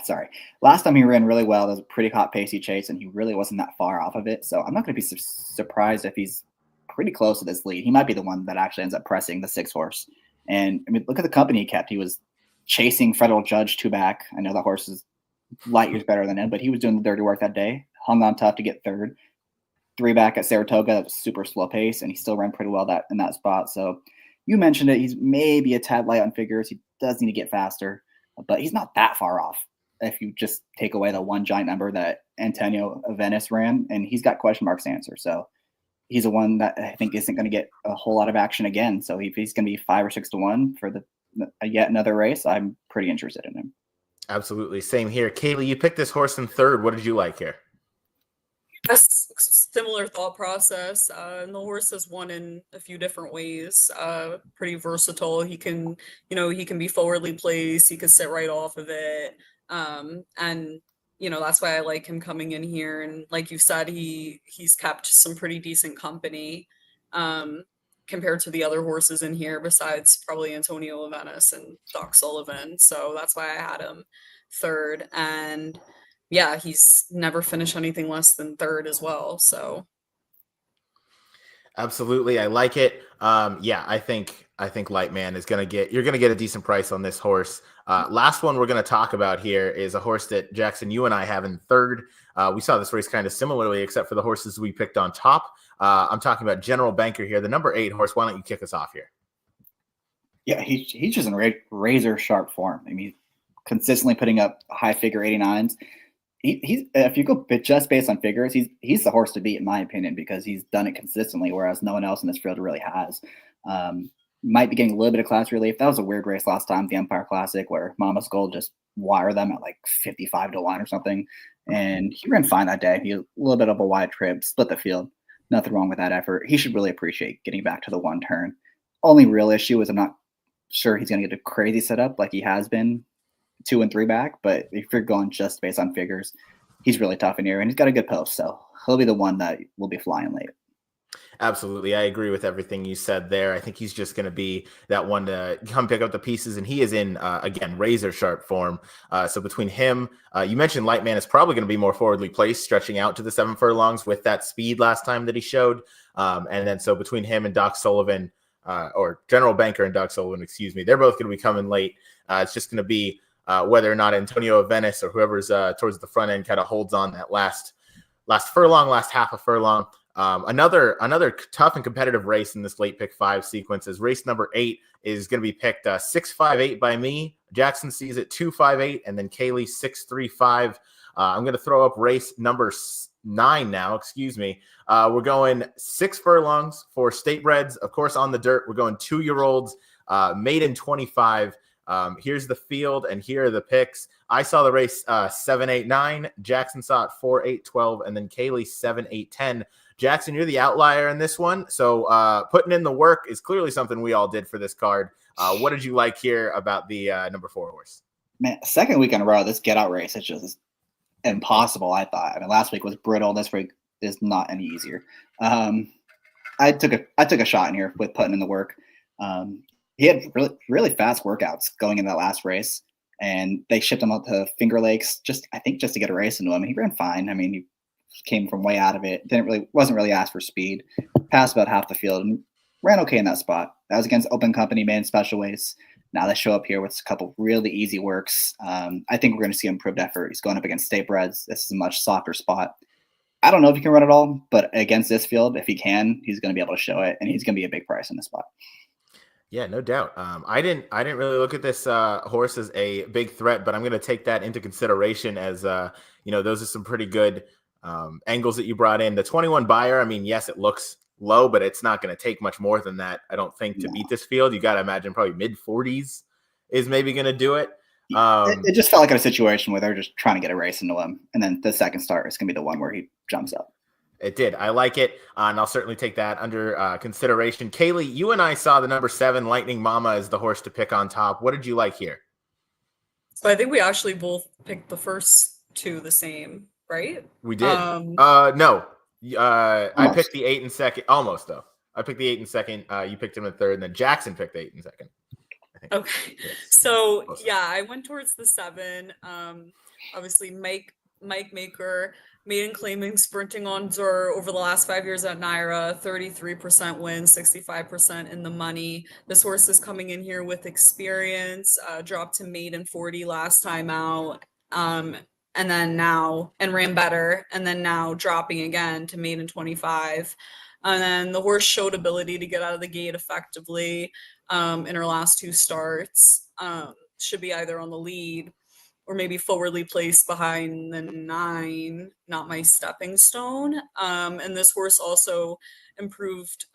Sorry. Last time he ran really well. That was a pretty hot pace he chased, and he really wasn't that far off of it. So I'm not going to be surprised if he's pretty close to this lead. He might be the one that actually ends up pressing the 6 horse. And I mean, look at the company he kept. He was chasing Federal Judge 2 back. I know the horse is light years better than him, but he was doing the dirty work that day. Hung on tough to get 3rd. 3 back at Saratoga. That was super slow pace, and he still ran pretty well in that spot. So you mentioned it. He's maybe a tad light on figures. He does need to get faster, but he's not that far off if you just take away the one giant number that Antonio Avennis ran, and he's got question marks to answer. So he's a one that I think isn't going to get a whole lot of action again. So if he's going to be 5 or 6 to 1 for yet another race, I'm pretty interested in him. Absolutely. Same here. Kaylie, you picked this horse in third. What did you like here? A similar thought process. And the horse has won in a few different ways. Pretty versatile. He can be forwardly placed. He could sit right off of it. And that's why I like him coming in here. And like you said, he's kept some pretty decent company compared to the other horses in here, besides probably Antonio Avennis and Doc Sullivan. So that's why I had him third. And yeah, he's never finished anything less than third as well. So Absolutely, I like it. Yeah, I think Lightman is you're gonna get a decent price on this horse. Last one we're gonna talk about here is a horse that Jackson, you and I have in third. We saw this race kind of similarly, except for the horses we picked on top. I'm talking about General Banker here, the number 8 horse. Why don't you kick us off here? Yeah, he's just in razor sharp form. I mean, consistently putting up high figure 89s. He's if you go just based on figures, he's the horse to beat in my opinion, because he's done it consistently, whereas no one else in this field really has. Might be getting a little bit of class relief. That was a weird race last time, the Empire Classic, where Mama's Gold just wired them at like 55-1 or something, and he ran fine that day. He had a little bit of a wide trip, split the field. Nothing wrong with that effort. He should really appreciate getting back to the one turn. Only real issue is I'm not sure he's going to get a crazy setup like he has been 2 and 3 back, but if you're going just based on figures, he's really tough in here, and he's got a good post, so he'll be the one that will be flying late. Absolutely. I agree with everything you said there. I think he's just going to be that one to come pick up the pieces, and he is in, again, razor sharp form. So between him, you mentioned Lightman is probably going to be more forwardly placed, stretching out to the 7 furlongs with that speed last time that he showed. And then so between him and Doc Sullivan, or General Banker and Doc Sullivan, excuse me, they're both going to be coming late. It's just going to be whether or not Antonio of Venice or whoever's towards the front end kind of holds on that last furlong, last half a furlong. Another tough and competitive race in this late pick 5 sequence is race number 8 is going to be picked 658 by me. Jackson sees it 258, and then Kaylie 635. I'm going to throw up race number 9 now. Excuse me. We're going 6 furlongs for state breds. Of course, on the dirt, we're going 2-year-olds, maiden 25. Here's the field, and here are the picks. I saw the race 7, 8, 9. Jackson saw it 4, 8, 12, and then Kaylie 7, 8, 10. Jackson, you're the outlier in this one. So putting in the work is clearly something we all did for this card. What did you like here about the number 4 horse? Man, second week in a row, this get out race, it's just impossible, I thought. I mean, last week was brutal. This week is not any easier. I took a shot in here with putting in the work. He had really fast workouts going into that last race, and they shipped him up to Finger Lakes just to get a race into him. He ran fine. I mean, he came from way out of it. Wasn't really asked for speed. Passed about half the field and ran okay in that spot. That was against Open Company, man, special weights. Now they show up here with a couple really easy works. I think we're going to see improved effort. He's going up against state breds. This is a much softer spot. I don't know if he can run it all, but against this field, if he can, he's going to be able to show it, and he's going to be a big price in this spot. Yeah, no doubt. I didn't really look at this horse as a big threat, but I'm going to take that into consideration as those are some pretty good angles that you brought in. The 21 buyer, I mean, yes, it looks low, but it's not going to take much more than that, I don't think, to beat this field. You got to imagine probably mid 40s is maybe going to do it. It just felt like a situation where they're just trying to get a race into him, and then the second start is going to be the one where he jumps up. It did. I like it, and I'll certainly take that under consideration. Kaylie, you and I saw the number 7 Lightning Mama as the horse to pick on top. What did you like here? So I think we actually both picked the first 2 the same, right? We did. No. I picked the 8 in second. Almost, though. I picked the 8 in second. You picked him in third, and then Jackson picked the 8 in second. Okay. So, yeah, I went towards the 7. Obviously, Mike Maker, maiden claiming sprinting on Zur over the last 5 years at NYRA, 33% win, 65% in the money. This horse is coming in here with experience, dropped to maiden 40 last time out, and ran better, and then now dropping again to maiden 25. And then the horse showed ability to get out of the gate effectively in her last 2 starts. Should be either on the lead or maybe forwardly placed behind the 9, Not My Stepping Stone. And this horse also improved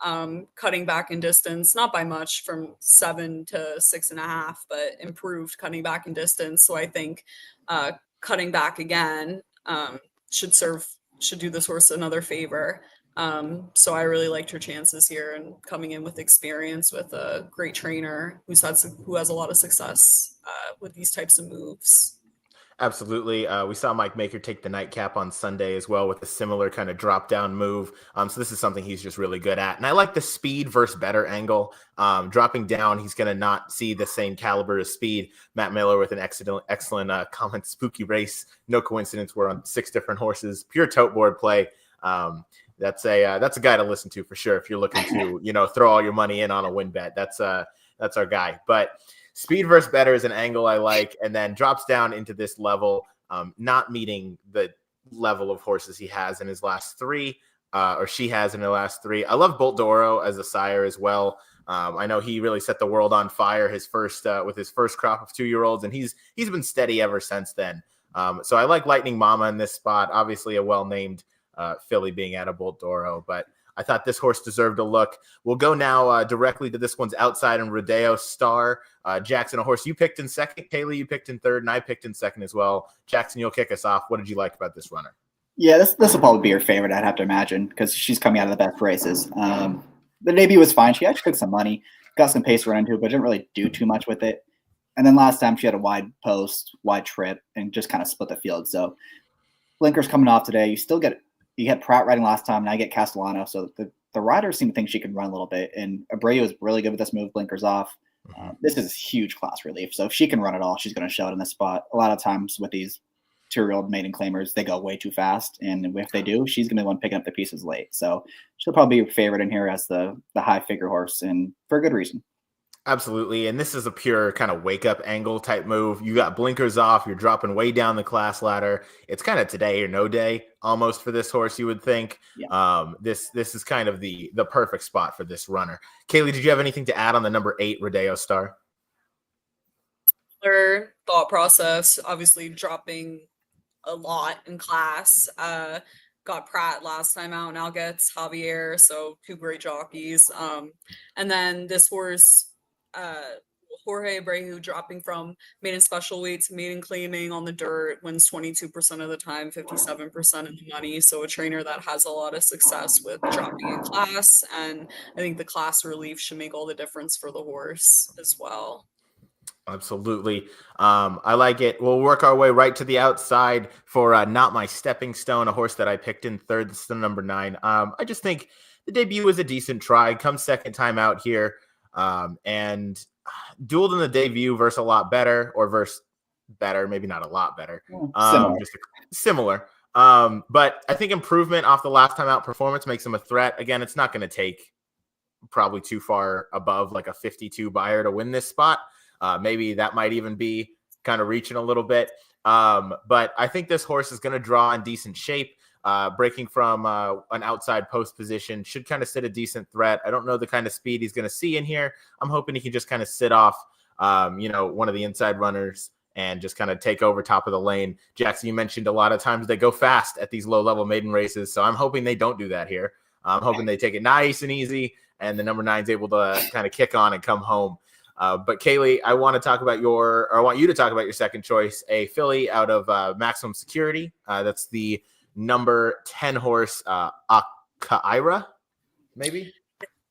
cutting back in distance, not by much, from 7 to 6.5, but improved cutting back in distance. So I think cutting back again should do this horse another favor. So I really liked her chances here, and coming in with experience with a great trainer who has a lot of success with these types of moves. Absolutely. We saw Mike Maker take the nightcap on Sunday as well with a similar kind of drop down move. So this is something he's just really good at. And I like the speed versus better angle. Dropping down, he's going to not see the same caliber of speed. Matt Miller with an excellent comment. Spooky race. No coincidence. We're on 6 different horses. Pure tote board play. that's a guy to listen to for sure. If you're looking to, throw all your money in on a win bet, that's our guy. But speed versus better is an angle I like, and then drops down into this level, not meeting the level of horses he has in his last three, or she has in her last three. I love Bolt Doro as a sire as well. I know he really set the world on fire with his first crop of 2-year-olds, and he's been steady ever since then. So I like Lightning Mama in this spot. Obviously, a well-named filly being out of Bolt Doro, but I thought this horse deserved a look. We'll go now directly to this one's outside and Rodeo Star. Jackson, a horse you picked in second. Kaylie, you picked in third, and I picked in second as well. Jackson, you'll kick us off. What did you like about this runner? Yeah, this will probably be her favorite, I'd have to imagine, because she's coming out of the best races. The debut was fine. She actually took some money, got some pace to run into, but didn't really do too much with it. And then last time she had a wide post, wide trip, and just kind of split the field. So blinkers coming off today. You had Pratt riding last time, and I get Castellano. So the riders seem to think she can run a little bit. And Abreu is really good with this move, blinkers off. This is huge class relief. So if she can run it all, she's going to show it in this spot. A lot of times with these 2-year-old maiden claimers, they go way too fast. And if they do, she's going to be the one picking up the pieces late. So she'll probably be a favorite in here as the high figure horse, and for a good reason. Absolutely. And this is a pure kind of wake up angle type move. You got blinkers off. You're dropping way down the class ladder. It's kind of today or no day almost for this horse, you would think. Yeah. This is kind of the perfect spot for this runner. Kaylie, did you have anything to add on the number 8 Rodeo Star? Their thought process, obviously dropping a lot in class. Got Pratt last time out, now gets Javier, so 2 great jockeys. And then this horse, Jorge Abreu, dropping from maiden special weight to maiden claiming on the dirt, wins 22% of the time, 57% of the money. So a trainer that has a lot of success with dropping in class, and I think the class relief should make all the difference for the horse as well. Absolutely. I like it. We'll work our way right to the outside for Not My Stepping Stone, a horse that I picked in third. This is the number 9. I just think the debut was a decent try. Comes second time out here, and dueled in the debut versus a lot better, or versus better, maybe not a lot better. Similar. Just similar. But I think improvement off the last time out performance makes him a threat. Again, it's not going to take probably too far above like a 52 buyer to win this spot. Maybe that might even be kind of reaching a little bit. But I think this horse is going to draw in decent shape. Breaking from an outside post position should kind of sit a decent threat. I don't know the kind of speed he's going to see in here. I'm hoping he can just kind of sit off, one of the inside runners and just kind of take over top of the lane. Jackson, you mentioned a lot of times they go fast at these low-level maiden races, so I'm hoping they don't do that here. I'm hoping they take it nice and easy, and the number 9's able to kind of kick on and come home. But Kaylie, I want you to talk about your second choice, a filly out of Maximum Security. That's the number 10 horse, NYRA, maybe?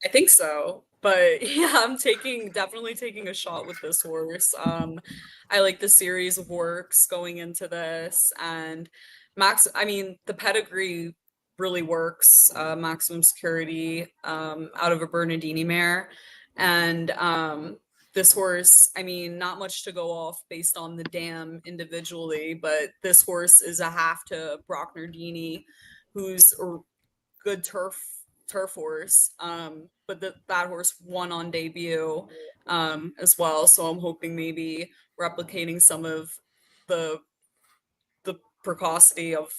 I think so. But yeah, I'm definitely taking a shot with this horse. I like the series of works going into this, and the pedigree really works. Maximum Security, out of a Bernardini mare. And this horse, not much to go off based on the dam individually, but this horse is a half to Brock Nardini, who's a good turf horse. But that horse won on debut as well. So I'm hoping maybe replicating some of the precocity of,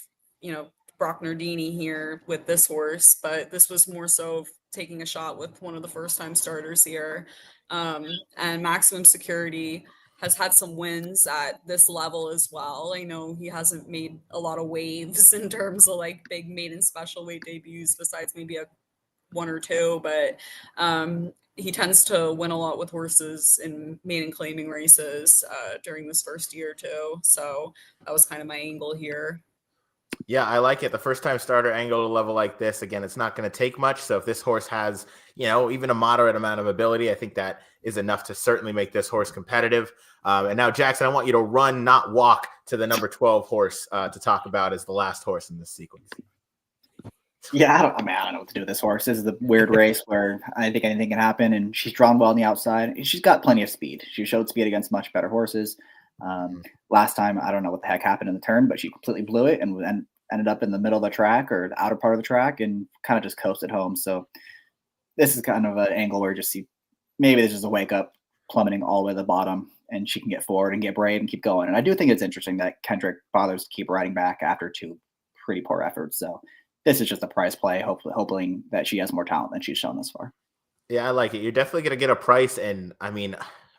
Brock Nardini here with this horse. But this was more so taking a shot with one of the first time starters here. And Maximum Security has had some wins at this level as well. I know he hasn't made a lot of waves in terms of like big maiden special weight debuts besides maybe a 1 or 2, but he tends to win a lot with horses in maiden claiming races during this first year or 2. So that was kind of my angle here. Yeah, I like it. The first time starter angle at a level like this, again, it's not going to take much. So if this horse has, even a moderate amount of ability, I think that is enough to certainly make this horse competitive. And now, Jackson, I want you to run, not walk, to the number 12 horse to talk about as the last horse in this sequence. Yeah, I don't know what to do with this horse. This is the weird race where I think anything can happen, and she's drawn well on the outside. She's got plenty of speed. She showed speed against much better horses. Last time, I don't know what the heck happened in the turn, but she completely blew it and ended up in the middle of the track or the outer part of the track and kind of just coasted home. So this is kind of an angle where you just see maybe this is a wake up plummeting all the way to the bottom and she can get forward and get brave and keep going. And I do think it's interesting that Kendrick bothers to keep riding back after 2 pretty poor efforts. So this is just a price play, hoping that she has more talent than she's shown this far. Yeah, I like it. You're definitely going to get a price. And I mean,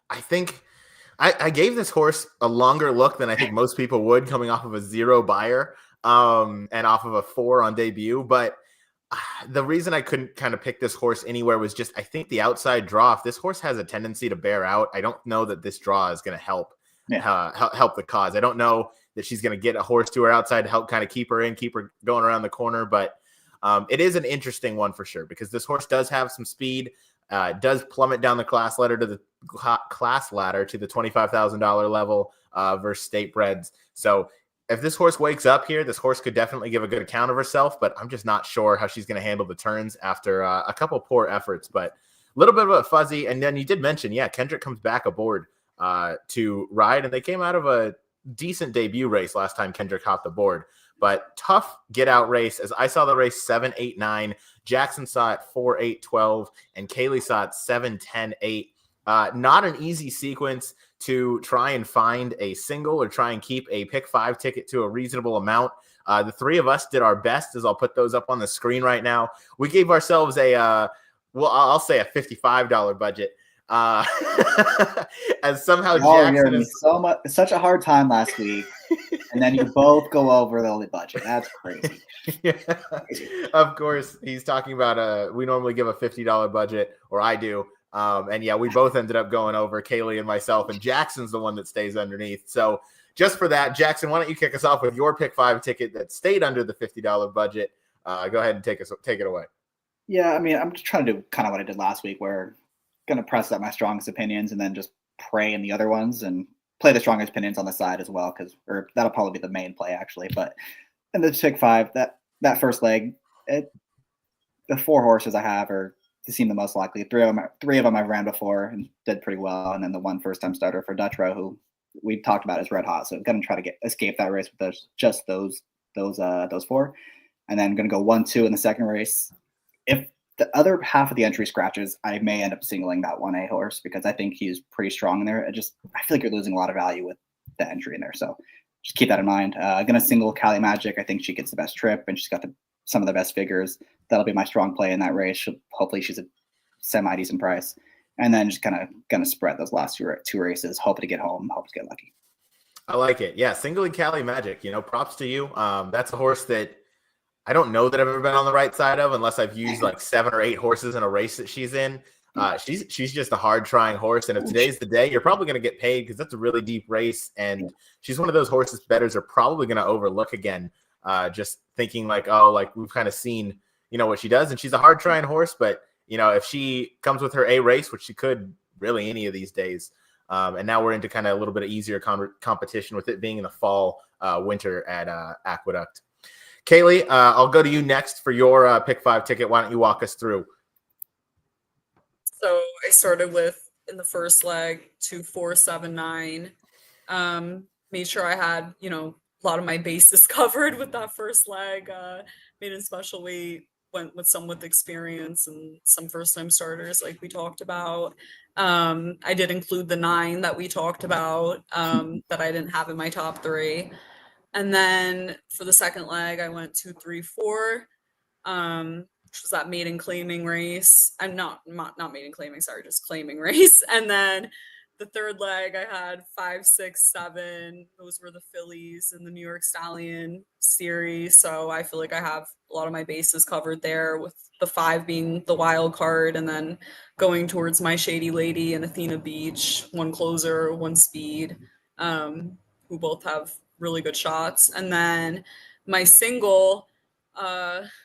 I think I gave this horse a longer look than I think most people would coming off of a 0 buyer and off of a 4 on debut. But the reason I couldn't kind of pick this horse anywhere was just I think the outside draw. If this horse has a tendency to bear out, I don't know that this draw is going to help the cause. I don't know that she's going to get a horse to her outside to help kind of keep her going around the corner. But it is an interesting one for sure because this horse does have some speed, does plummet down the class ladder to the $25,000 level versus state breds. So if this horse wakes up here, this horse could definitely give a good account of herself, but I'm just not sure how she's going to handle the turns after a couple poor efforts, but a little bit of a fuzzy. And then you did mention, Kendrick comes back aboard to ride, and they came out of a decent debut race last time Kendrick hopped aboard, but tough get out race. As I saw the race 7, 8, 9, Jackson saw it 4, 8, 12, and Kaylie saw it 7, 10, 8. Not an easy sequence to try and find a single or try and keep a pick 5 ticket to a reasonable amount. The 3 of us did our best, as I'll put those up on the screen right now. We gave ourselves I'll say a $55 budget. As somehow Jackson is such a hard time last week, and then you both go over the budget. That's crazy. Yeah. Of course, he's talking about we normally give a $50 budget, or I do. And we both ended up going over, Kaylie and myself, and Jackson's the one that stays underneath. So just for that, Jackson, why don't you kick us off with your pick 5 ticket that stayed under the $50 budget? Go ahead and take it away. Yeah, I mean, I'm just trying to do kind of what I did last week, where I'm going to press up my strongest opinions and then just pray in the other ones and play the strongest opinions on the side as well, or that'll probably be the main play actually. But in the pick 5, that first leg, the 4 horses I have are to seem the most likely. 3 of them I've ran before and did pretty well, and then the 1 first-time starter for Dutch Row, who we talked about is red hot. So I'm going to try to escape that race with just those 4, and then I'm going to go 1, 2 in the second race. If the other half of the entry scratches, I may end up singling that 1A horse because I think he's pretty strong in there. I feel like you're losing a lot of value with the entry in there, so just keep that in mind. I'm going to single Cali Magic. I think she gets the best trip, and she's got some of the best figures. That'll be my strong play in that race. Hopefully she's a semi-decent price. And then just kind of gonna spread those last 2 races, hoping to get home, hope to get lucky. I like it. Yeah, singling Cali Magic, props to you. That's a horse that I don't know that I've ever been on the right side of unless I've used like 7 or 8 horses in a race that she's in. She's just a hard-trying horse, and if today's the day, you're probably going to get paid because that's a really deep race, and she's one of those horses bettors are probably going to overlook again, just thinking like, we've kind of seen – what she does, and she's a hard trying horse, but if she comes with her A race, which she could really any of these days, and now we're into kind of a little bit of easier competition with it being in the fall winter at Aqueduct. Kaylie, I'll go to you next for your pick 5 ticket. Why don't you walk us through? So I started with, in the first leg, 2, 4, 7, 9. Made sure I had a lot of my bases covered with that first leg. Made in special weight, went with some with experience and some first-time starters like we talked about. I did include the 9 that we talked about that I didn't have in my top 3. And then for the second leg, I went 2, 3, 4, which was that maiden claiming race. I'm not maiden claiming, sorry, just claiming race. And then the third leg, I had 5, 6, 7. Those were the fillies in the New York Stallion series. So I feel like I have a lot of my bases covered there, with the 5 being the wild card, and then going towards My Shady Lady and Athena Beach, 1 closer, 1 speed, who both have really good shots. And then my single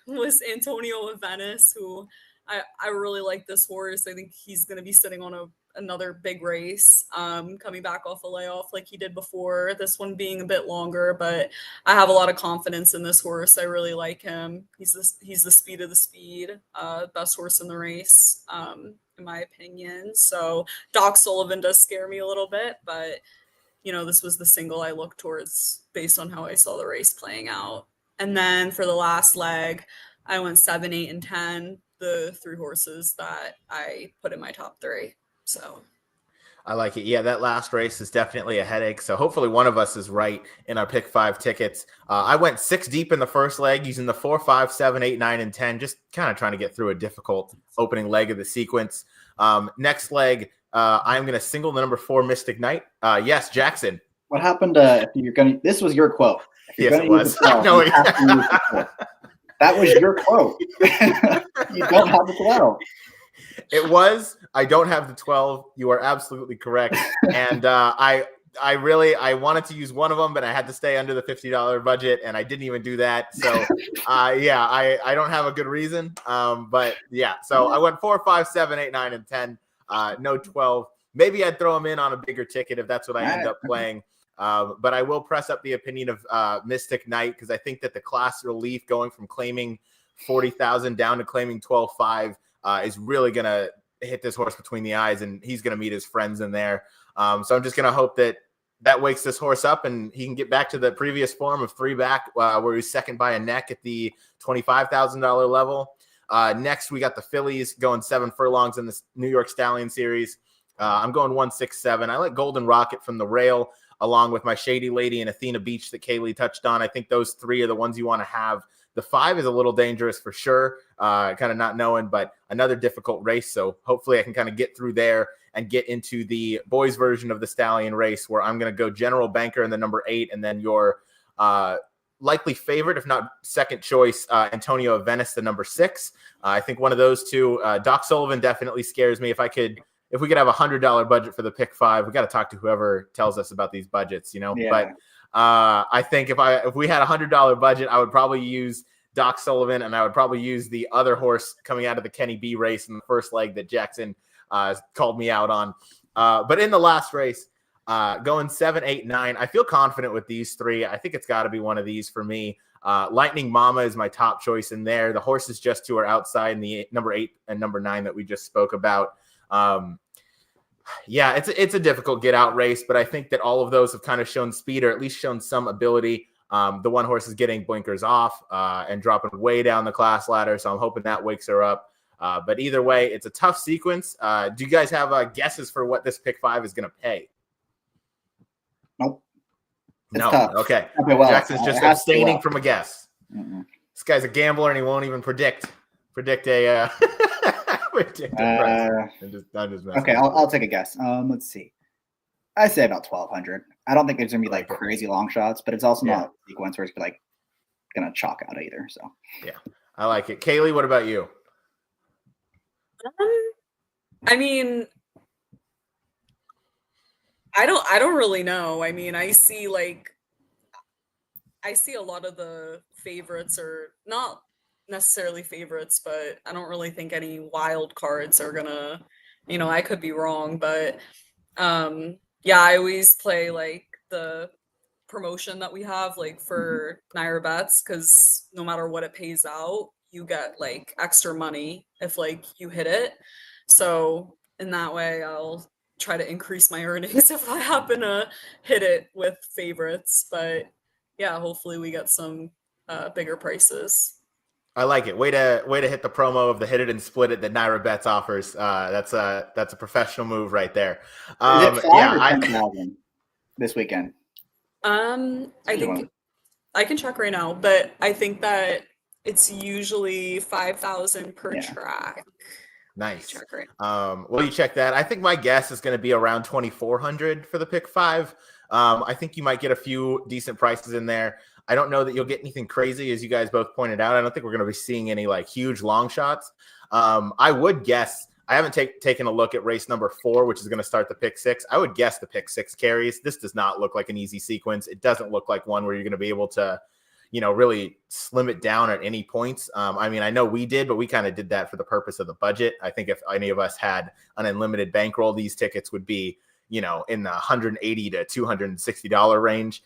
was Antonio of Venice, who I really like this horse. I think he's going to be sitting on another big race, coming back off a layoff like he did before, this one being a bit longer, but I have a lot of confidence in this horse. I really like him. He's the speed of the speed, best horse in the race, in my opinion. So Doc Sullivan does scare me a little bit, but this was the single I looked towards based on how I saw the race playing out. And then for the last leg, I went 7, 8, and 10, the 3 horses that I put in my top 3. So I like it. Yeah, that last race is definitely a headache. So hopefully one of us is right in our pick 5 tickets. I went 6 deep in the first leg using the 4, 5, 7, 8, 9, and 10, just kind of trying to get through a difficult opening leg of the sequence. Next leg, I'm going to single the number 4 Mystic Knight. Yes, Jackson. What happened if you're going to, this was your quote. Yes, it was. No, that was your quote. You don't have the 12. It was. I don't have the 12. You are absolutely correct. And I wanted to use one of them, but I had to stay under the $50 budget, and I didn't even do that. So, yeah, I don't have a good reason. But yeah, so I went 4, 5, 7, 8, 9, and 10. No 12. Maybe I'd throw them in on a bigger ticket if that's what I end up playing. But I will press up the opinion of Mystic Knight, because I think that the class relief going from claiming 40,000 down to claiming 12.5 is really going to hit this horse between the eyes, and he's going to meet his friends in there. So I'm just going to hope that wakes this horse up and he can get back to the previous form of 3 back, where he's second by a neck at the $25,000 level. Next, we got the fillies going 7 furlongs in the New York Stallion Series. I'm going 1, 6, 7. I like Golden Rocket from the rail, along with my Shady Lady and Athena Beach that Kaylie touched on. I think those 3 are the ones you want to have. The 5 is a little dangerous for sure, kind of not knowing, but another difficult race. So hopefully I can kind of get through there and get into the boys version of the Stallion race, where I'm going to go General Banker in the number 8, and then your likely favorite, if not second choice, Antonio of Venice, the number 6. I think one of those 2. Doc Sullivan definitely scares me. If we could have $100 budget for the pick 5, we got to talk to whoever tells us about these budgets, you know. Yeah. But I think if we had $100 budget, I would probably use Doc Sullivan, and I would probably use the other horse coming out of the Kenny B race in the first leg that Jackson called me out on. But in the last race, going 7, 8, 9, I feel confident with these 3. I think it's got to be one of these for me. Lightning Mama is my top choice in there. The horses just 2 are outside in the number 8 and number 9 that we just spoke about. Yeah, it's a difficult get out race, but I think that all of those have kind of shown speed, or at least shown some ability. The one horse is getting blinkers off and dropping way down the class ladder, so I'm hoping that wakes her up. But either way, it's a tough sequence. Do you guys have guesses for what this pick 5 is going to pay? Nope. No. Okay. Well, Jackson's just abstaining from a guess. Mm-mm. This guy's a gambler, and he won't even predict a price. I'm just okay, I'll take a guess. Let's see. I say about 1,200. I don't think there's gonna be like crazy long shots, but it's also not a sequence where it's like gonna chalk out either. So yeah, I like it. Kaylie, what about you? I mean, I don't really know. I mean, I see a lot of the favorites are not necessarily favorites, but I don't really think any wild cards are gonna, I could be wrong, but yeah, I always play like the promotion that we have like for NYRA bets, because no matter what it pays out, you get like extra money if like you hit it. So in that way, I'll try to increase my earnings if I happen to hit it with favorites. But yeah, hopefully we get some bigger prices. I like it. Way to hit the promo of the hit it and split it that NYRA Bets offers. That's a professional move right there. Is it 5 or 10,000 this weekend? I think I can check right now, but I think that it's usually 5,000 per track. Nice. Check right. Well, you check that. I think my guess is going to be around 2,400 for the pick 5. I think you might get a few decent prices in there. I don't know that you'll get anything crazy, as you guys both pointed out. I don't think we're going to be seeing any like huge long shots. I would guess, I haven't taken a look at race number 4, which is going to start the pick 6. I would guess the pick 6 carries. This does not look like an easy sequence. It doesn't look like one where you're going to be able to, really slim it down at any points. I mean, I know we did, but we kind of did that for the purpose of the budget. I think if any of us had an unlimited bankroll, these tickets would be, in the $180 to $260 range.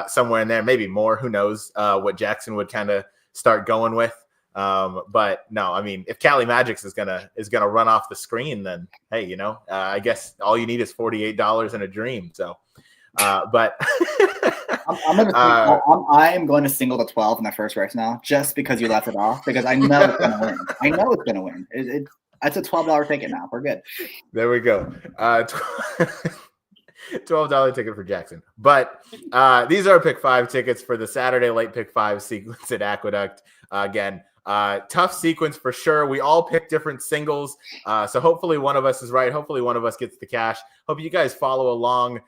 Somewhere in there, maybe more. Who knows what Jackson would kind of start going with? But no, I mean, if Cali Magics is gonna run off the screen, then hey, I guess all you need is $48 in a dream. So But I am going to single the 12 in the first race now, just because you left it off, because I know it's going to win. I know it's going to win. It's a $12 ticket now. We're good. There we go. $12 ticket for Jackson. But these are pick 5 tickets for the Saturday late pick 5 sequence at Aqueduct. Again, tough sequence for sure. We all pick different singles. So hopefully one of us is right. Hopefully one of us gets the cash. Hope you guys follow along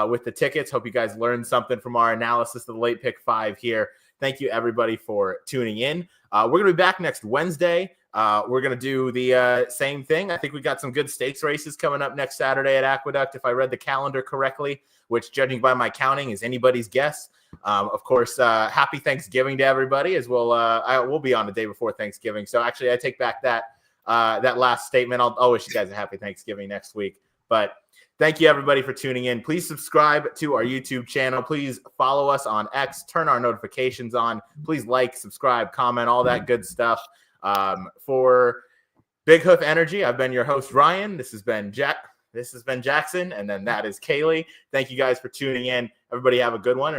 with the tickets. Hope you guys learned something from our analysis of the late pick 5 here. Thank you everybody for tuning in. We're going to be back next Wednesday. We're going to do the same thing. I think we got some good stakes races coming up next Saturday at Aqueduct, if I read the calendar correctly, which, judging by my counting, is anybody's guess. Of course, happy Thanksgiving to everybody, as well. We'll be on the day before Thanksgiving. So actually, I take back that last statement. I'll wish you guys a happy Thanksgiving next week. But thank you, everybody, for tuning in. Please subscribe to our YouTube channel. Please follow us on X. Turn our notifications on. Please like, subscribe, comment, all that good stuff. For Big Hoof Energy, I've been your host, Ryan. This has been Jackson, and then that is Kaylie. Thank you guys for tuning in. Everybody have a good one.